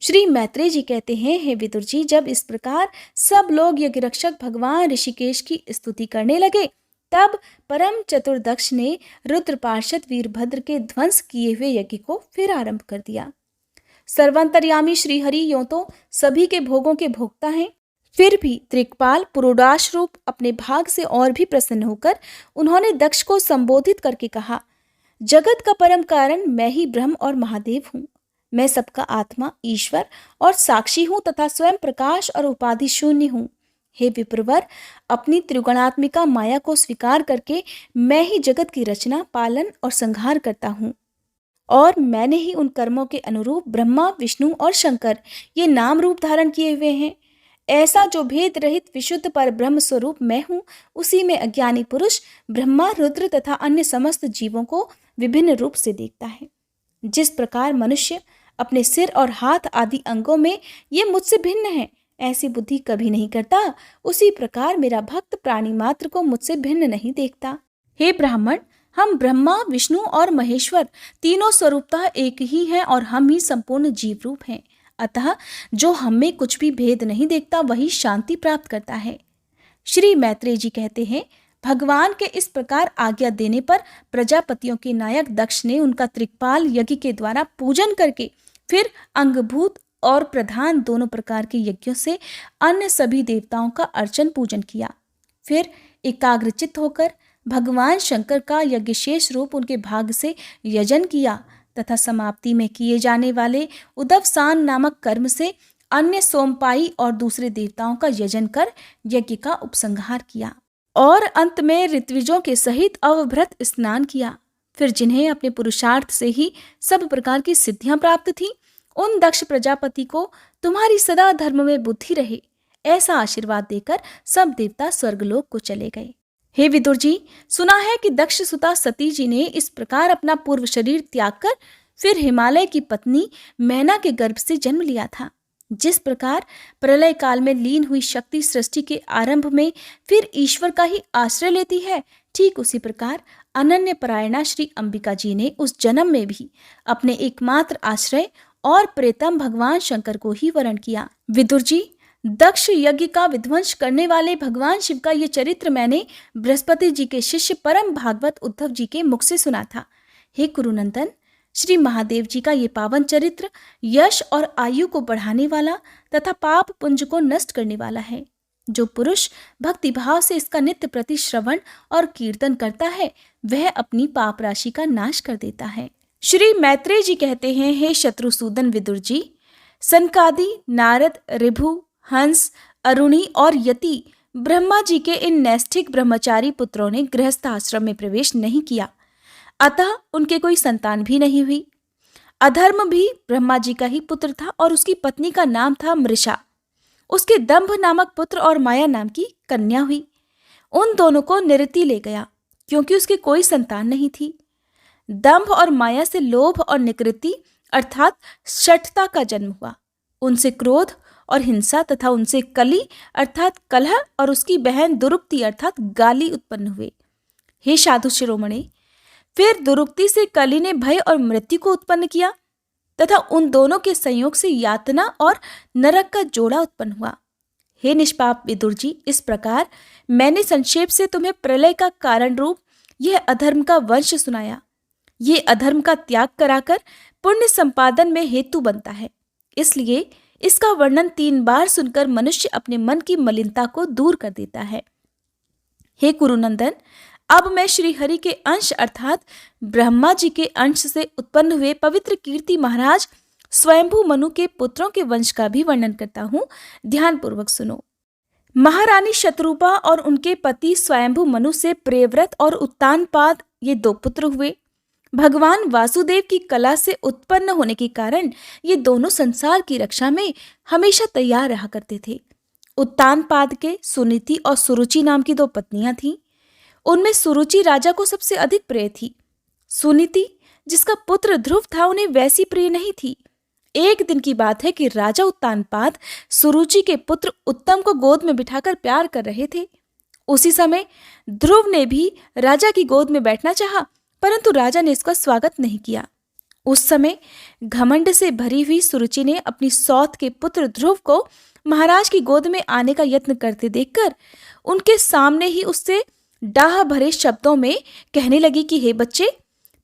श्री मैत्रेय जी कहते हैं, हे विदुर जी, जब इस प्रकार सब लोग यज्ञ रक्षक भगवान ऋषिकेश की स्तुति करने लगे तब परम चतुर दक्ष ने रुद्र पार्षद वीरभद्र के ध्वंस किए हुए यज्ञ को फिर आरंभ कर दिया। सर्वांतर्यामी श्रीहरि यों तो सभी के भोगों के भोक्ता हैं, फिर भी त्रिकपाल पुरोडाश रूप अपने भाग से और भी प्रसन्न होकर उन्होंने दक्ष को संबोधित करके कहा, जगत का परम कारण मैं ही ब्रह्म और महादेव हूँ। मैं सबका आत्मा, ईश्वर और साक्षी हूँ तथा स्वयं प्रकाश और उपाधि शून्य हूँ। हे विप्रवर, अपनी त्रिगुणात्मिका माया को स्वीकार करके मैं ही जगत की रचना, पालन और संहार करता हूँ और मैंने ही उन कर्मों के अनुरूप ब्रह्मा, विष्णु और शंकर ये नाम रूप धारण किए हुए हैं। ऐसा जो भेद रहित विशुद्ध पर ब्रह्म स्वरूप मैं हूँ, उसी में अज्ञानी पुरुष ब्रह्मा, रुद्र तथा अन्य समस्त जीवों को विभिन्न रूप से देखता है। जिस प्रकार मनुष्य अपने सिर और हाथ आदि अंगों में ये मुझसे भिन्न है ऐसी बुद्धि कभी नहीं करता, उसी प्रकार मेरा भक्त प्राणी मात्र को मुझसे भिन्न नहीं देखता। हे ब्राह्मण, हम ब्रह्मा, विष्णु और महेश्वर तीनों स्वरूपतः एक ही हैं और हम ही संपूर्ण जीव रूप हैं। अतः जो हम में कुछ भी भेद नहीं देखता वही शांति प्राप्त करता है। श्री मैत्रेय जी कहते हैं, भगवान के इस प्रकार आज्ञा देने पर प्रजापतियों के नायक दक्ष ने उनका त्रिकपाल यज्ञ के द्वारा पूजन करके फिर अंगभूत और प्रधान दोनों प्रकार के यज्ञों से अन्य सभी देवताओं का अर्चन पूजन किया। फिर एकाग्रचित्त होकर भगवान शंकर का यज्ञ शेष रूप उनके भाग से यजन किया तथा समाप्ति में किए जाने वाले उदवसान नामक कर्म से अन्य सोमपाई और दूसरे देवताओं का यजन कर यज्ञ का उपसंहार किया और अंत में ऋत्विजों के सहित अवभृत स्नान किया। फिर जिन्हें अपने पुरुषार्थ से ही सब प्रकार की सिद्धियां प्राप्त थी, उन दक्ष प्रजापति को तुम्हारी सदा धर्म में बुद्धि रहे ऐसा आशीर्वाद देकर सब देवता स्वर्गलोक को चले गए। हे विदुर जी, सुना है कि दक्ष सुता सती जी ने इस प्रकार अपना पूर्व शरीर त्याग कर फिर हिमालय की पत्नी मैना के गर्भ से जन्म लिया था। जिस प्रकार प्रलय काल में लीन हुई शक्ति सृष्टि के आरंभ में फिर ईश्वर का ही आश्रय लेती है, ठीक उसी प्रकार अनन्य परायणा श्री अंबिका जी ने उस जन्म में भी अपने एकमात्र आश्रय और प्रेतम भगवान शंकर को ही वरण किया। विदुर जी, दक्ष यज्ञ का विध्वंस करने वाले भगवान शिव का ये चरित्र मैंने बृहस्पति जी के शिष्य परम भागवत उद्धव जी के मुख से सुना था। हे कुरुनंदन, श्री महादेव जी का ये पावन चरित्र यश और आयु को बढ़ाने वाला तथा पाप पुंज को नष्ट करने वाला है। जो पुरुष भक्ति भाव से इसका नित्य प्रति श्रवण और कीर्तन करता है वह अपनी पाप राशि का नाश कर देता है। श्री मैत्रेय जी कहते हैं, हे शत्रुसूदन विदुर जी, सनकादि, नारद, ऋभु, हंस, अरुणी और यति ब्रह्मा जी के इन नैष्ठिक ब्रह्मचारी पुत्रों ने गृहस्थ आश्रम में प्रवेश नहीं किया, अतः उनके कोई संतान भी नहीं हुई। अधर्म भी ब्रह्मा जी का ही पुत्र था और उसकी पत्नी का नाम था मृषा। उसके दंभ नामक पुत्र और माया नाम की कन्या हुई। उन दोनों को निरति ले गया क्योंकि उसकी कोई संतान नहीं थी। दंभ और माया से लोभ और निकृति अर्थात शठता का जन्म हुआ। उनसे क्रोध और हिंसा तथा उनसे कली अर्थात कलह और उसकी बहन दुरुक्ति अर्थात गाली उत्पन्न हुए। हे साधु शिरोमणि, फिर दुरुक्ति से कली ने भय और मृत्यु को उत्पन्न किया तथा उन दोनों के संयोग से यातना और नरक का जोड़ा उत्पन्न हुआ। हे निष्पाप विदुर जी, इस प्रकार मैंने संक्षेप से तुम्हें प्रलय का कारण रूप यह अधर्म का वंश सुनाया। ये अधर्म का त्याग कराकर पुण्य संपादन में हेतु बनता है। इसलिए इसका वर्णन 3 बार सुनकर मनुष्य अपने मन की मलिनता को दूर कर देता है। हे कुरुनंदन, अब मैं श्री हरि के अंश अर्थात ब्रह्मा जी के अंश से उत्पन्न हुए पवित्र कीर्ति महाराज स्वयंभू मनु के पुत्रों के वंश का भी वर्णन करता हूँ। ध्यानपूर्वक सुनो। महारानी शत्रुपा और उनके पति स्वयंभू मनु से प्रियव्रत और उत्तानपाद ये 2 पुत्र हुए। भगवान वासुदेव की कला से उत्पन्न होने के कारण ये दोनों संसार की रक्षा में हमेशा तैयार रहा करते थे। उत्तानपाद के सुनीति और सुरुचि नाम की 2 पत्नियां थीं। उनमें सुरुचि राजा को सबसे अधिक प्रिय थी। सुनीति, जिसका पुत्र ध्रुव था, उन्हें वैसी प्रिय नहीं थी। एक दिन की बात है कि राजा उत्तानपाद सुरुचि के पुत्र उत्तम को गोद में बिठाकर प्यार कर रहे थे। उसी समय ध्रुव ने भी राजा की गोद में बैठना चाहा, परंतु राजा ने इसका स्वागत नहीं किया। उस समय घमंड से भरी हुई सुरुचि ने अपनी सौत के पुत्र ध्रुव को महाराज की गोद में आने का यत्न करते देखकर उनके सामने ही उससे डाह भरे शब्दों में कहने लगी कि हे बच्चे,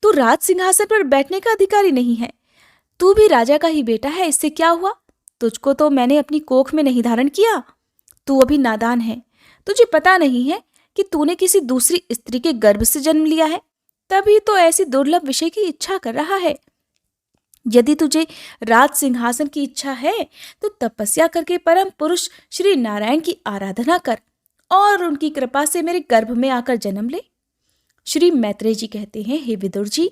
तू राज सिंहासन पर बैठने का अधिकारी नहीं है। तू भी राजा का ही बेटा है, इससे क्या हुआ? तुझको तो मैंने अपनी कोख में नहीं धारण किया। तू अभी नादान है। तुझे पता नहीं है कि तूने किसी दूसरी स्त्री के गर्भ से जन्म लिया है, तभी तो ऐसी दुर्लभ विषय की इच्छा कर रहा है। यदि तुझे राज सिंहासन की इच्छा है तो तपस्या करके परम पुरुष श्री नारायण की आराधना कर और उनकी कृपा से मेरे गर्भ में आकर जन्म ले। श्री मैत्रेय जी कहते हैं, हे विदुर जी,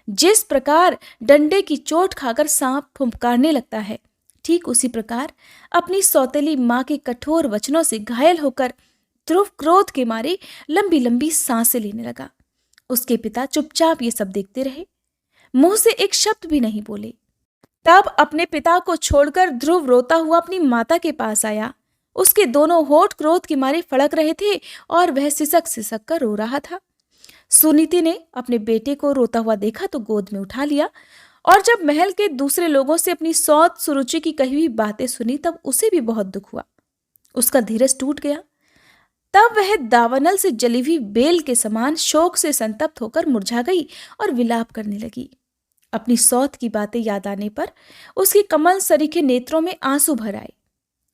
जिस प्रकार डंडे की चोट खाकर सांप फुंफकारने लगता है, ठीक उसी प्रकार अपनी सौतेली माँ के कठोर वचनों से घायल होकर ध्रुव क्रोध के मारे लंबी लंबी सांसें लेने लगा। उसके पिता चुपचाप ये सब देखते रहे, मुंह से एक शब्द भी नहीं बोले। तब अपने पिता को छोड़कर ध्रुव रोता हुआ अपनी माता के पास आया। उसके दोनों होठ क्रोध के मारे फड़क रहे थे और वह सिसक सिसक कर रो रहा था। सुनीति ने अपने बेटे को रोता हुआ देखा तो गोद में उठा लिया, और जब महल के दूसरे लोगों से अपनी सौत सुरुचि की कही हुई बातें सुनी तब उसे भी बहुत दुख हुआ। उसका धीरज टूट गया। तब वह दावानल से जली हुई बेल के समान शोक से संतप्त होकर मुरझा गई और विलाप करने लगी। अपनी सौत की बातें याद आने पर उसके कमल सरीखे नेत्रों में आंसू भर आए।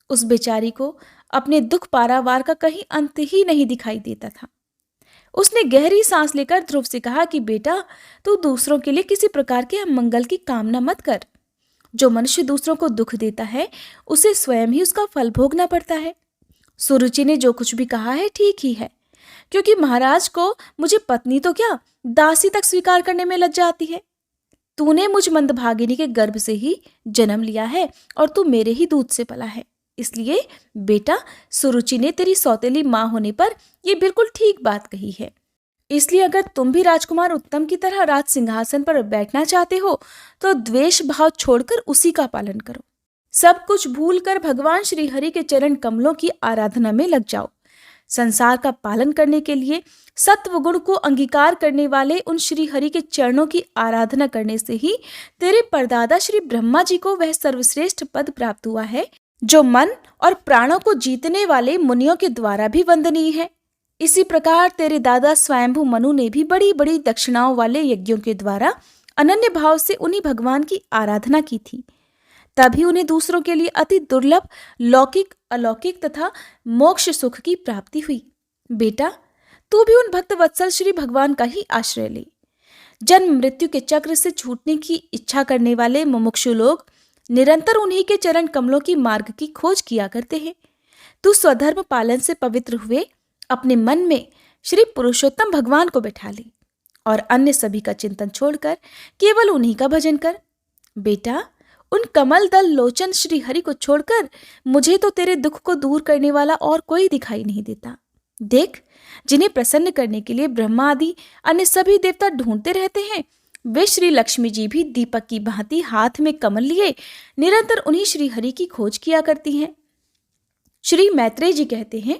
उस बेचारी को अपने दुख पारावार का कहीं अंत ही नहीं दिखाई देता था। उसने गहरी सांस लेकर ध्रुव से कहा कि बेटा, तू दूसरों के लिए किसी प्रकार के अमंगल की कामना मत कर। जो मनुष्य दूसरों को दुख देता है उसे स्वयं ही उसका फल भोगना पड़ता है। सुरुचि ने जो कुछ भी कहा है ठीक ही है, क्योंकि महाराज को मुझे पत्नी तो क्या, दासी तक स्वीकार करने में लज्जा आती है। तूने मुझ मंदभागिनी के गर्भ से ही जन्म लिया है और तू मेरे ही दूध से पला है। इसलिए बेटा, सुरुचि ने तेरी सौतेली माँ होने पर यह बिल्कुल ठीक बात कही है। इसलिए अगर तुम भी राजकुमार उत्तम की तरह राज सिंहासन पर बैठना चाहते हो तो द्वेष भाव छोड़कर उसी का पालन करो। सब कुछ भूलकर भगवान श्री हरि के चरण कमलों की आराधना में लग जाओ। संसार का पालन करने के लिए सत्व गुण को अंगीकार करने वाले उन श्री हरि के चरणों की आराधना करने से ही तेरे परदादा श्री ब्रह्मा जी को वह सर्वश्रेष्ठ पद प्राप्त हुआ है जो मन और प्राणों को जीतने वाले मुनियों के द्वारा भी वंदनीय है। इसी प्रकार तेरे दादा स्वयंभू मनु ने भी बड़ी बड़ी दक्षिणाओं वाले यज्ञों के द्वारा अनन्य भाव से उन्हीं भगवान की आराधना की थी। तभी उन्हें दूसरों के लिए अति दुर्लभ लौकिक, अलौकिक तथा मोक्ष सुख की प्राप्ति हुई। बेटा, तू भी उन भक्त वत्सल श्री भगवान का ही आश्रय ले। जन्म मृत्यु के चक्र से छूटने की इच्छा करने वाले मुमुक्षु लोग निरंतर उन्हीं के चरण कमलों की मार्ग की खोज किया करते हैं। तू स्वधर्म पालन से पवित्र हुए अपने मन में श्री पुरुषोत्तम भगवान को बैठा ले और अन्य सभी का चिंतन छोड़कर केवल उन्हीं का भजन कर। बेटा, उन कमल दल लोचन श्री हरि को छोड़कर मुझे तो तेरे दुख को दूर करने वाला और कोई दिखाई नहीं देता। देख, जिन्हें प्रसन्न करने के लिए ब्रह्मा आदि अन्य सभी देवता ढूंढते रहते हैं, वे श्री लक्ष्मी जी भी दीपक की भांति हाथ में कमल लिए निरंतर उन्हीं श्री हरि की खोज किया करती हैं। श्री मैत्रेय जी कहते हैं,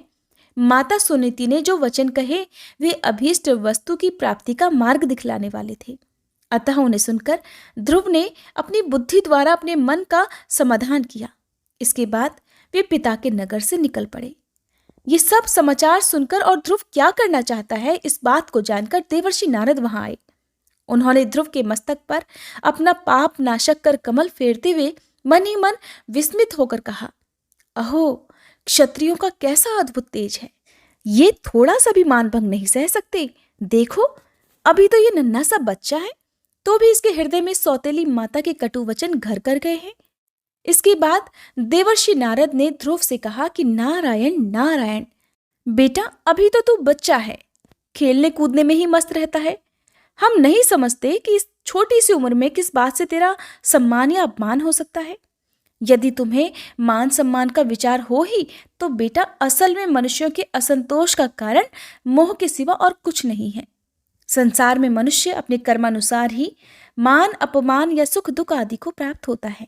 माता सुनीति ने जो वचन कहे वे अभीष्ट वस्तु की प्राप्ति का मार्ग दिखलाने वाले थे। अतः उन्हें सुनकर ध्रुव ने अपनी बुद्धि द्वारा अपने मन का समाधान किया। इसके बाद वे पिता के नगर से निकल पड़े। ये सब समाचार सुनकर और ध्रुव क्या करना चाहता है इस बात को जानकर देवर्षि नारद वहां आए। उन्होंने ध्रुव के मस्तक पर अपना पाप नाशक कर कमल फेरते हुए मन ही मन विस्मित होकर कहा, अहो, क्षत्रियों का कैसा अद्भुत तेज है, ये थोड़ा सा भी मानभंग नहीं सह सकते। देखो, अभी तो ये नन्हा सा बच्चा है, तो भी इसके हृदय में सौतेली माता के कटु वचन घर कर गए हैं। इसके बाद देवर्षि नारद ने ध्रुव से कहा कि नारायण नारायण, बेटा अभी तो तू बच्चा है, खेलने कूदने में ही मस्त रहता है। हम नहीं समझते कि इस छोटी सी उम्र में किस बात से तेरा सम्मान या अपमान हो सकता है। यदि तुम्हें मान सम्मान का विचार हो ही तो बेटा असल में मनुष्यों के असंतोष का कारण मोह के सिवा और कुछ नहीं है। संसार में मनुष्य अपने कर्मानुसार ही मान अपमान या सुख दुख आदि को प्राप्त होता है।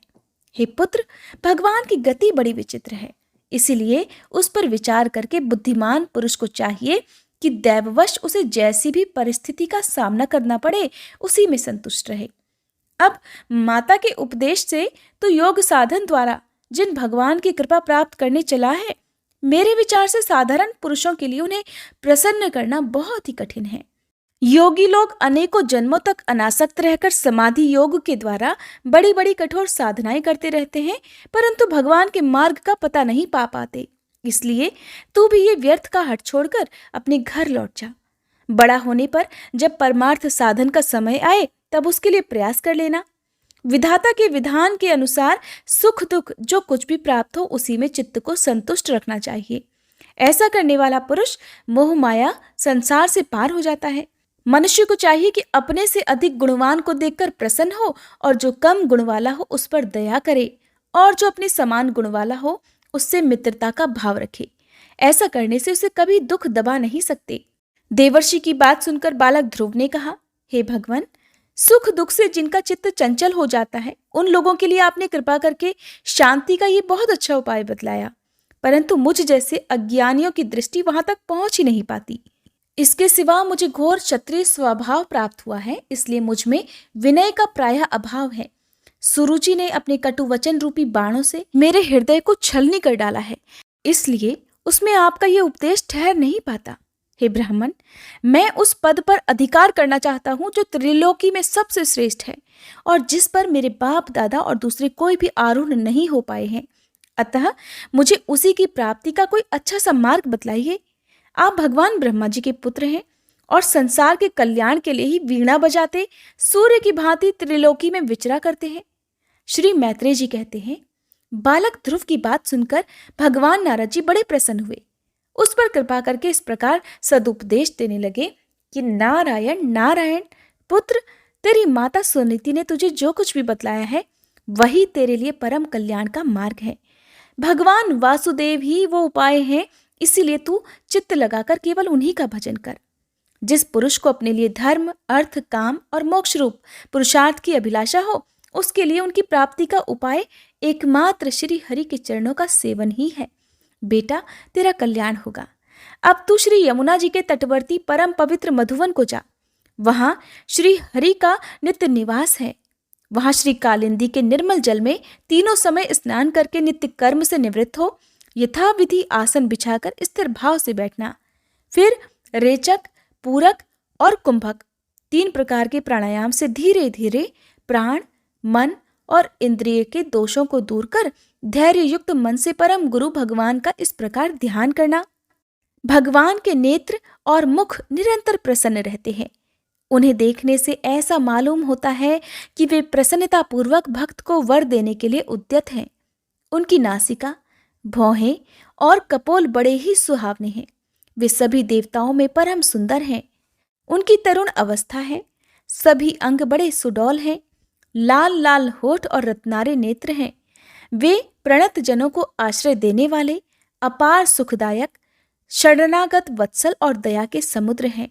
हे पुत्र, भगवान की गति बड़ी विचित्र है, इसीलिए उस पर विचार करके बुद्धिमान पुरुष को चाहिए कि दैववश उसे जैसी भी परिस्थिति का सामना करना पड़े उसी में संतुष्ट रहे। अब माता के उपदेश से तो योग साधन द्वारा जिन भगवान की कृपा प्राप्त करने चला है, मेरे विचार से साधारण पुरुषों के लिए उन्हें प्रसन्न करना बहुत ही कठिन है। योगी लोग अनेकों जन्मों तक अनासक्त रहकर समाधि योग के द्वारा बड़ी बड़ी कठोर साधनाएं करते रहते हैं, परंतु भगवान के मार्ग का पता नहीं पा पाते। इसलिए तू भी ये व्यर्थ का हट छोड़कर अपने घर लौट जा। बड़ा होने पर जब परमार्थ साधन का समय आए तब उसके लिए प्रयास कर लेना। विधाता के विधान के अनुसार सुख दुख जो कुछ भी प्राप्त हो उसी में चित्त को संतुष्ट रखना चाहिए। ऐसा करने वाला पुरुष मोह माया संसार से पार हो जाता है। मनुष्य को चाहिए कि अपने से अधिक गुणवान को देखकर प्रसन्न हो और जो कम गुण वाला हो उस पर दया करे, और जो अपने समान गुण वाला हो उससे मित्रता का भाव रखे। ऐसा करने से उसे कभी दुख दबा नहीं सकते। देवर्षि की बात सुनकर बालक ध्रुव ने कहा, हे भगवान, सुख दुख से जिनका चित्त चंचल हो जाता है उन लोगों के लिए आपने कृपा करके शांति का ये बहुत अच्छा उपाय बतलाया, परंतु मुझ जैसे अज्ञानियों की दृष्टि वहां तक पहुंच ही नहीं पाती। इसके सिवा मुझे घोर क्षत्रिय स्वभाव प्राप्त हुआ है, इसलिए मुझ में विनय का प्रायः अभाव है। सुरुचि ने अपने कटु वचन रूपी बाणों से मेरे हृदय को छलनी कर डाला है, इसलिए उसमें आपका ये उपदेश ठहर नहीं पाता। हे ब्राह्मण, मैं उस पद पर अधिकार करना चाहता हूँ जो त्रिलोकी में सबसे श्रेष्ठ है और जिस पर मेरे बाप दादा और दूसरे कोई भी आरूढ़ नहीं हो पाए हैं। अतः मुझे उसी की प्राप्ति का कोई अच्छा सा मार्ग बतलाइए। आप भगवान ब्रह्मा जी के पुत्र हैं और संसार के कल्याण के लिए ही वीणा बजाते सूर्य की भांति त्रिलोकी में विचरा करते हैं। श्री मैत्रेय जी कहते हैं, बालक ध्रुव की बात सुनकर भगवान नारद जी बड़े प्रसन्न हुए। उस पर कृपा करके इस प्रकार सदुपदेश देने लगे कि नारायण नारायण, पुत्र, तेरी माता सुनीति ने तुझे जो कुछ भी बतलाया है वही तेरे लिए परम कल्याण का मार्ग है। भगवान वासुदेव ही वो उपाय हैं, इसीलिए तू चित्त लगाकर केवल उन्हीं का भजन कर। जिस पुरुष को अपने लिए धर्म, अर्थ, काम और मोक्ष रूप पुरुषार्थ की अभिलाषा हो उसके लिए उनकी प्राप्ति का उपाय एकमात्र श्री हरि के चरणों का सेवन ही है। बेटा, तेरा कल्याण होगा। अब तू श्री यमुना जी के तटवर्ती परम पवित्र मधुवन को जा। वहां श्री हरि का नित्य निवास है। वहां श्री कालिंदी के निर्मल जल में तीनों समय स्नान करके नित्य कर्म से निवृत्त हो यथाविधि आसन बिछाकर स्थिर भाव से बैठना। फिर रेचक, पूरक और कुंभक 3 प्रकार के प्राणायाम से धीरे धीरे प्राण, मन और इंद्रिय के दोषों को दूर कर धैर्य युक्त मन से परम गुरु भगवान का इस प्रकार ध्यान करना। भगवान के नेत्र और मुख निरंतर प्रसन्न रहते हैं। उन्हें देखने से ऐसा मालूम होता है कि वे प्रसन्नता पूर्वक भक्त को वर देने के लिए उद्यत हैं। उनकी नासिका, भौहें और कपोल बड़े ही सुहावने हैं। वे सभी देवताओं में परम सुंदर हैं। उनकी तरुण अवस्था है। सभी अंग बड़े सुडौल हैं। लाल लाल होठ और रत्नारे नेत्र हैं। वे प्रणत जनों को आश्रय देने वाले, अपार सुखदायक, शरणागत वत्सल और दया के समुद्र हैं।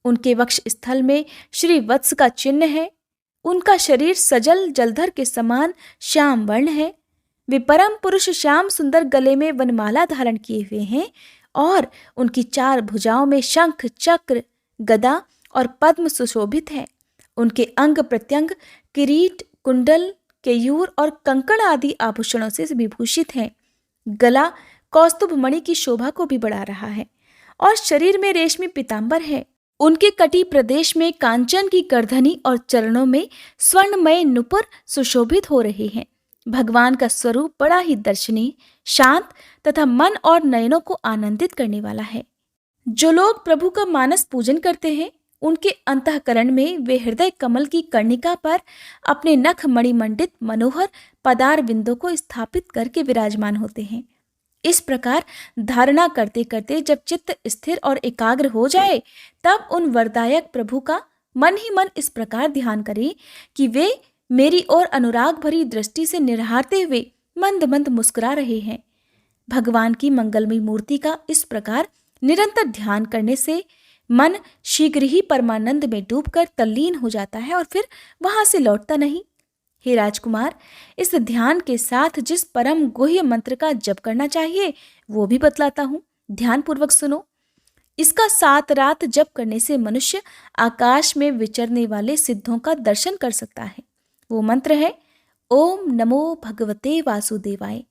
उनके वक्ष स्थल में श्री वत्स का चिन्ह है। उनका शरीर सजल जलधर के समान श्याम वर्ण है। वे परम पुरुष श्याम सुंदर गले में वनमाला धारण किए हुए हैं और उनकी 4 भुजाओं में शंख, चक्र, गदा और पद्म सुशोभित है। उनके अंग प्रत्यंग किरीट, कुंडल, केयूर और कंकण आदि आभूषणों से विभूषित हैं। गला कौस्तुभ मणि की शोभा को भी बढ़ा रहा है और शरीर में रेशमी पीतांबर है। उनके कटी प्रदेश में कांचन की करधनी और चरणों में स्वर्णमय नुपुर सुशोभित हो रहे हैं। भगवान का स्वरूप बड़ा ही दर्शनीय, शांत तथा मन और नयनों को आनंदित करने वाला है। जो लोग प्रभु का मानस पूजन करते हैं, उनके अंतःकरण में वे हृदय कमल की कर्णिका पर अपने नख मणिमंडित मनोहर पदार बिंदु को स्थापित करके विराजमान होते हैं। इस प्रकार धारणा करते करते जब चित्त स्थिर और एकाग्र हो जाए, तब उन वरदायक प्रभु का मन ही मन इस प्रकार ध्यान करें कि वे मेरी ओर अनुराग भरी दृष्टि से निरहारते हुए मंद मंद मुस्कुरा रहे हैं। भगवान की मंगलमयी मूर्ति का इस प्रकार निरंतर ध्यान करने से मन शीघ्र ही परमानंद में डूबकर तल्लीन हो जाता है और फिर वहां से लौटता नहीं। हे राजकुमार, इस ध्यान के साथ जिस परम गुह्य मंत्र का जप करना चाहिए वो भी बतलाता हूँ, ध्यान पूर्वक सुनो। इसका 7 रात जप करने से मनुष्य आकाश में विचरने वाले सिद्धों का दर्शन कर सकता है। वो मंत्र है ओम नमो भगवते वासुदेवाय।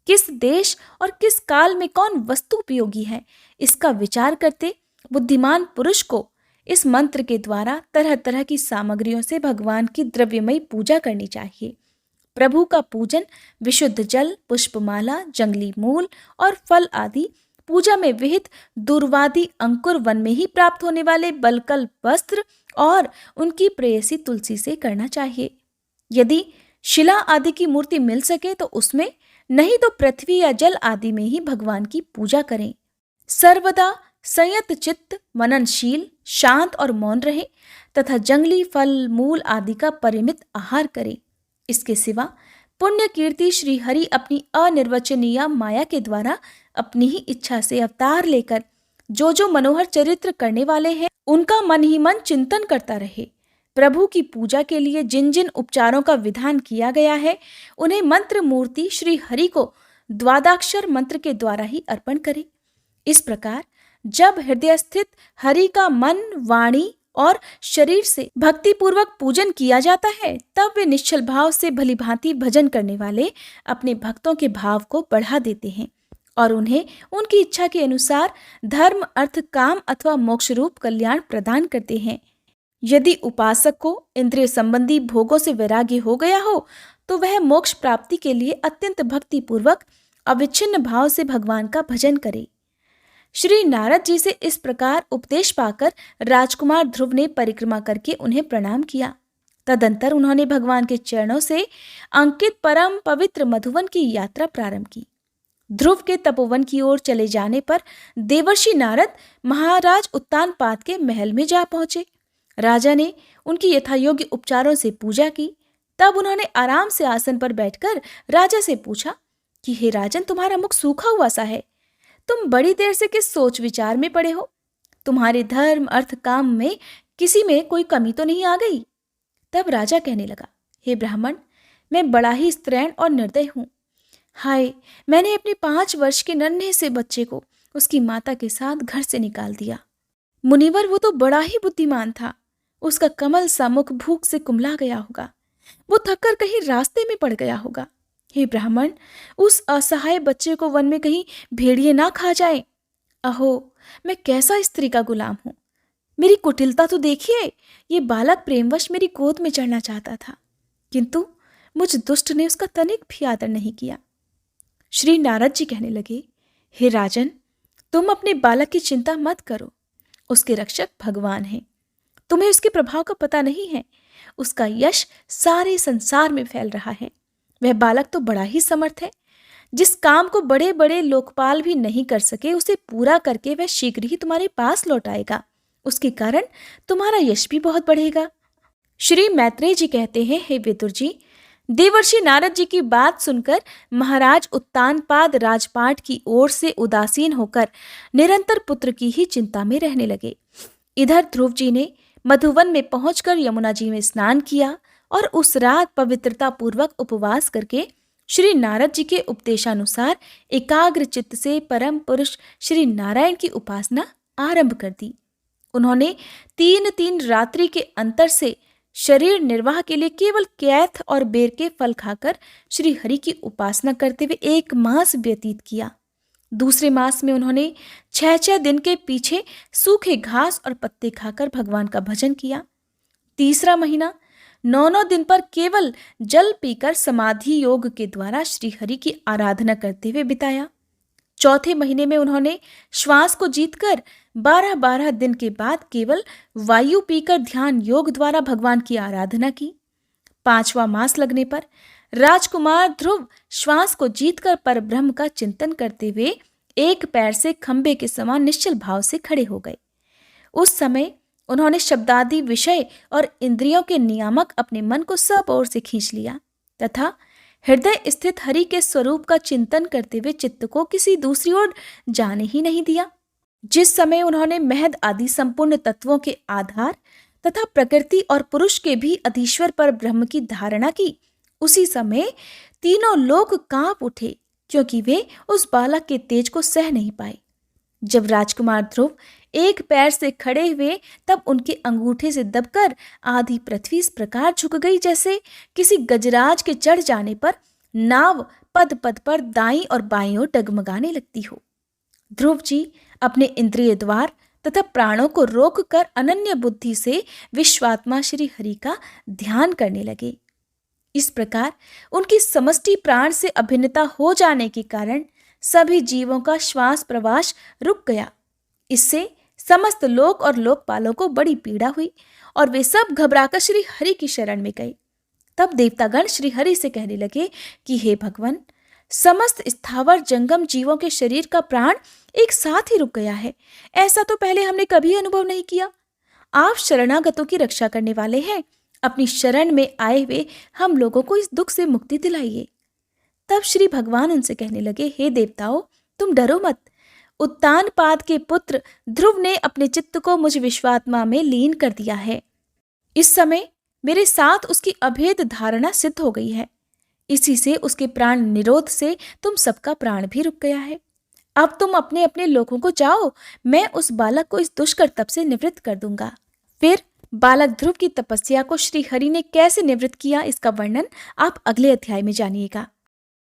किस देश और किस काल में कौन वस्तु उपयोगी है, इसका विचार करते बुद्धिमान पुरुष को इस मंत्र के द्वारा तरह तरह की सामग्रियों से भगवान की द्रव्यमयी पूजा करनी चाहिए। प्रभु का पूजन विशुद्ध जल, पुष्पमाला, जंगली मूल और फल आदि पूजा में विहित दुर्वादी अंकुर वन में ही प्राप्त होने वाले बलकल वस्त्र और उनकी प्रेयसी तुलसी से करना चाहिए। यदि शिला आदि की मूर्ति मिल सके तो उसमें, नहीं तो पृथ्वी या जल आदि में ही भगवान की पूजा करें। सर्वदा संयत चित्त, मननशील, शांत और मौन रहे तथा जंगली फल मूल आदि का परिमित आहार करें। इसके सिवा पुण्य कीर्ति श्री हरि अपनी अनिर्वचनीय माया के द्वारा अपनी ही इच्छा से अवतार लेकर जो जो मनोहर चरित्र करने वाले हैं, उनका मन ही मन चिंतन करता रहे। प्रभु की पूजा के लिए जिन जिन उपचारों का विधान किया गया है, उन्हें मंत्र मूर्ति श्री हरि को द्वादाक्षर मंत्र के द्वारा ही अर्पण करें। इस प्रकार जब हृदय स्थित हरि का मन, वाणी और शरीर से भक्ति पूर्वक पूजन किया जाता है, तब वे निश्चल भाव से भली भांति भजन करने वाले अपने भक्तों के भाव को बढ़ा देते हैं और उन्हें उनकी इच्छा के अनुसार धर्म, अर्थ, काम अथवा मोक्ष रूप कल्याण प्रदान करते हैं। यदि उपासक को इंद्रिय संबंधी भोगों से वैराग्य हो गया हो, तो वह मोक्ष प्राप्ति के लिए अत्यंत भक्ति पूर्वक अविच्छिन्न भाव से भगवान का भजन करे। श्री नारद जी से इस प्रकार उपदेश पाकर राजकुमार ध्रुव ने परिक्रमा करके उन्हें प्रणाम किया। तदंतर उन्होंने भगवान के चरणों से अंकित परम पवित्र मधुवन की यात्रा प्रारंभ की। ध्रुव के तपोवन की ओर चले जाने पर देवर्षि नारद महाराज उत्तानपाद के महल में जा पहुंचे। राजा ने उनकी यथायोग्य उपचारों से पूजा की। तब उन्होंने आराम से आसन पर बैठकर राजा से पूछा कि हे राजन, तुम्हारा मुख सूखा हुआ सा है, तुम बड़ी देर से किस सोच विचार में पड़े हो? तुम्हारे धर्म, अर्थ, काम में किसी में कोई कमी तो नहीं आ गई? तब राजा कहने लगा, हे ब्राह्मण, मैं बड़ा ही स्त्रैण और निर्दय हूँ। हाय, मैंने अपने 5 वर्ष के नन्हे से बच्चे को उसकी माता के साथ घर से निकाल दिया। मुनिवर, वो तो बड़ा ही बुद्धिमान था। उसका कमल सा मुख भूख से कुमला गया होगा। वो थककर कहीं रास्ते में पड़ गया होगा। हे ब्राह्मण, उस असहाय बच्चे को वन में कहीं भेड़िए ना खा जाए। अहो, मैं कैसा स्त्री का गुलाम हूँ। मेरी कुटिलता तो देखिए। ये बालक प्रेमवश मेरी गोद में चढ़ना चाहता था, किंतु मुझ दुष्ट ने उसका तनिक भी आदर नहीं किया। श्री नारद जी कहने लगे, हे राजन, तुम अपने बालक की चिंता मत करो। उसके रक्षक भगवान हैं। तुम्हें उसके प्रभाव का पता नहीं है। उसका यश सारे संसार में फैल रहा है। वह बालक तो बड़ा ही समर्थ है। जिस काम को बड़े बड़े लोकपाल भी नहीं कर सके, उसे पूरा करके वह शीघ्र ही तुम्हारे पास लौट आएगा। उसके कारण तुम्हारा यश भी बहुत बढ़ेगा। श्री मैत्रेय जी कहते हैं, हे विदुर जी, देवर्षि नारद जी की बात सुनकर महाराज उत्तानपाद राजपाट की ओर से उदासीन होकर निरंतर पुत्र की ही चिंता में रहने लगे। इधर ध्रुव जी ने मधुवन में पहुंचकर यमुना जी में स्नान किया और उस रात पवित्रता पूर्वक उपवास करके श्री नारद जी के उपदेशानुसार एकाग्र चित्त से परम पुरुष श्री नारायण की उपासना आरंभ कर दी। उन्होंने 3 रात्रि के अंतर से शरीर निर्वाह के लिए केवल कैथ और बेर के फल खाकर श्री हरि की उपासना करते हुए 1 मास व्यतीत किया। दूसरे मास में उन्होंने 6 दिन के पीछे सूखे घास और पत्ते खाकर भगवान का भजन किया। तीसरा महीना 9 दिन पर केवल जल पीकर समाधि योग के द्वारा श्रीहरि की आराधना करते हुए बिताया। चौथे महीने में उन्होंने श्वास को जीतकर 12-12 दिन के बाद केवल वायु पीकर ध्यान योग द्वारा भगवान की आराधना की। 5वां मास लगने पर राजकुमार ध्रुव श्वास को जीतकर परब्रह्म का चिंतन करते हुए एक पैर से खंबे के समान निश्चल भाव से खड़े हो गए। उस समय उन्होंने शब्दादि विषय और इंद्रियों के नियामक अपने मन को सब ओर से खींच लिया तथा हृदय स्थित हरि के स्वरूप का चिंतन करते हुए चित्त को किसी दूसरी ओर जाने ही नहीं दिया। जिस समय उन्होंने महद आदि संपूर्ण तत्वों के आधार तथा प्रकृति और पुरुष के भी अधीश्वर पर ब्रह्म की धारणा की, उसी समय तीनों लोक कांप उठे, क्योंकि वे उस बालक के तेज को सह नहीं पाए। जब राजकुमार ध्रुव एक पैर से खड़े हुए तब उनके अंगूठे से दबकर आधी पृथ्वी इस प्रकार झुक गई जैसे किसी गजराज के चढ़ जाने पर नाव पद पद पर दाईं और बाईं ओर डगमगाने लगती हो। ध्रुव जी अपने इंद्रिय द्वार तथा प्राणों को रोककर अनन्य बुद्धि से विश्वात्मा श्री हरि का ध्यान करने लगे। इस प्रकार उनकी समष्टि प्राण से अभिन्नता हो जाने के कारण सभी जीवों का श्वास प्रवास रुक गया। इससे समस्त लोक और लोकपालों को बड़ी पीड़ा हुई और वे सब घबराकर श्री हरि की शरण में गए। तब देवतागण श्री हरि से कहने लगे कि हे भगवान, समस्त स्थावर जंगम जीवों के शरीर का प्राण एक साथ ही रुक गया है। ऐसा तो पहले हमने कभी अनुभव नहीं किया। आप शरणागतों की रक्षा करने वाले हैं, अपनी शरण में आए हुए हम लोगों को इस दुख से मुक्ति दिलाइए। तब श्री भगवान उनसे कहने लगे, हे देवताओं, तुम डरो मत। उत्तानपाद के पुत्र ध्रुव ने अपने चित्त को मुझ विश्वात्मा में लीन कर दिया है। इस समय मेरे साथ उसकी अभेद धारणा सिद्ध हो गई है। इसी से उसके प्राण निरोध से तुम सबका प्राण भी रुक गया है। अब तुम अपने अपने लोगों को जाओ, मैं उस बालक को इस दुष्कर तप से निवृत्त कर दूंगा। फिर बालक ध्रुव की तपस्या को श्री हरि ने कैसे निवृत्त किया, इसका वर्णन आप अगले अध्याय में जानिएगा।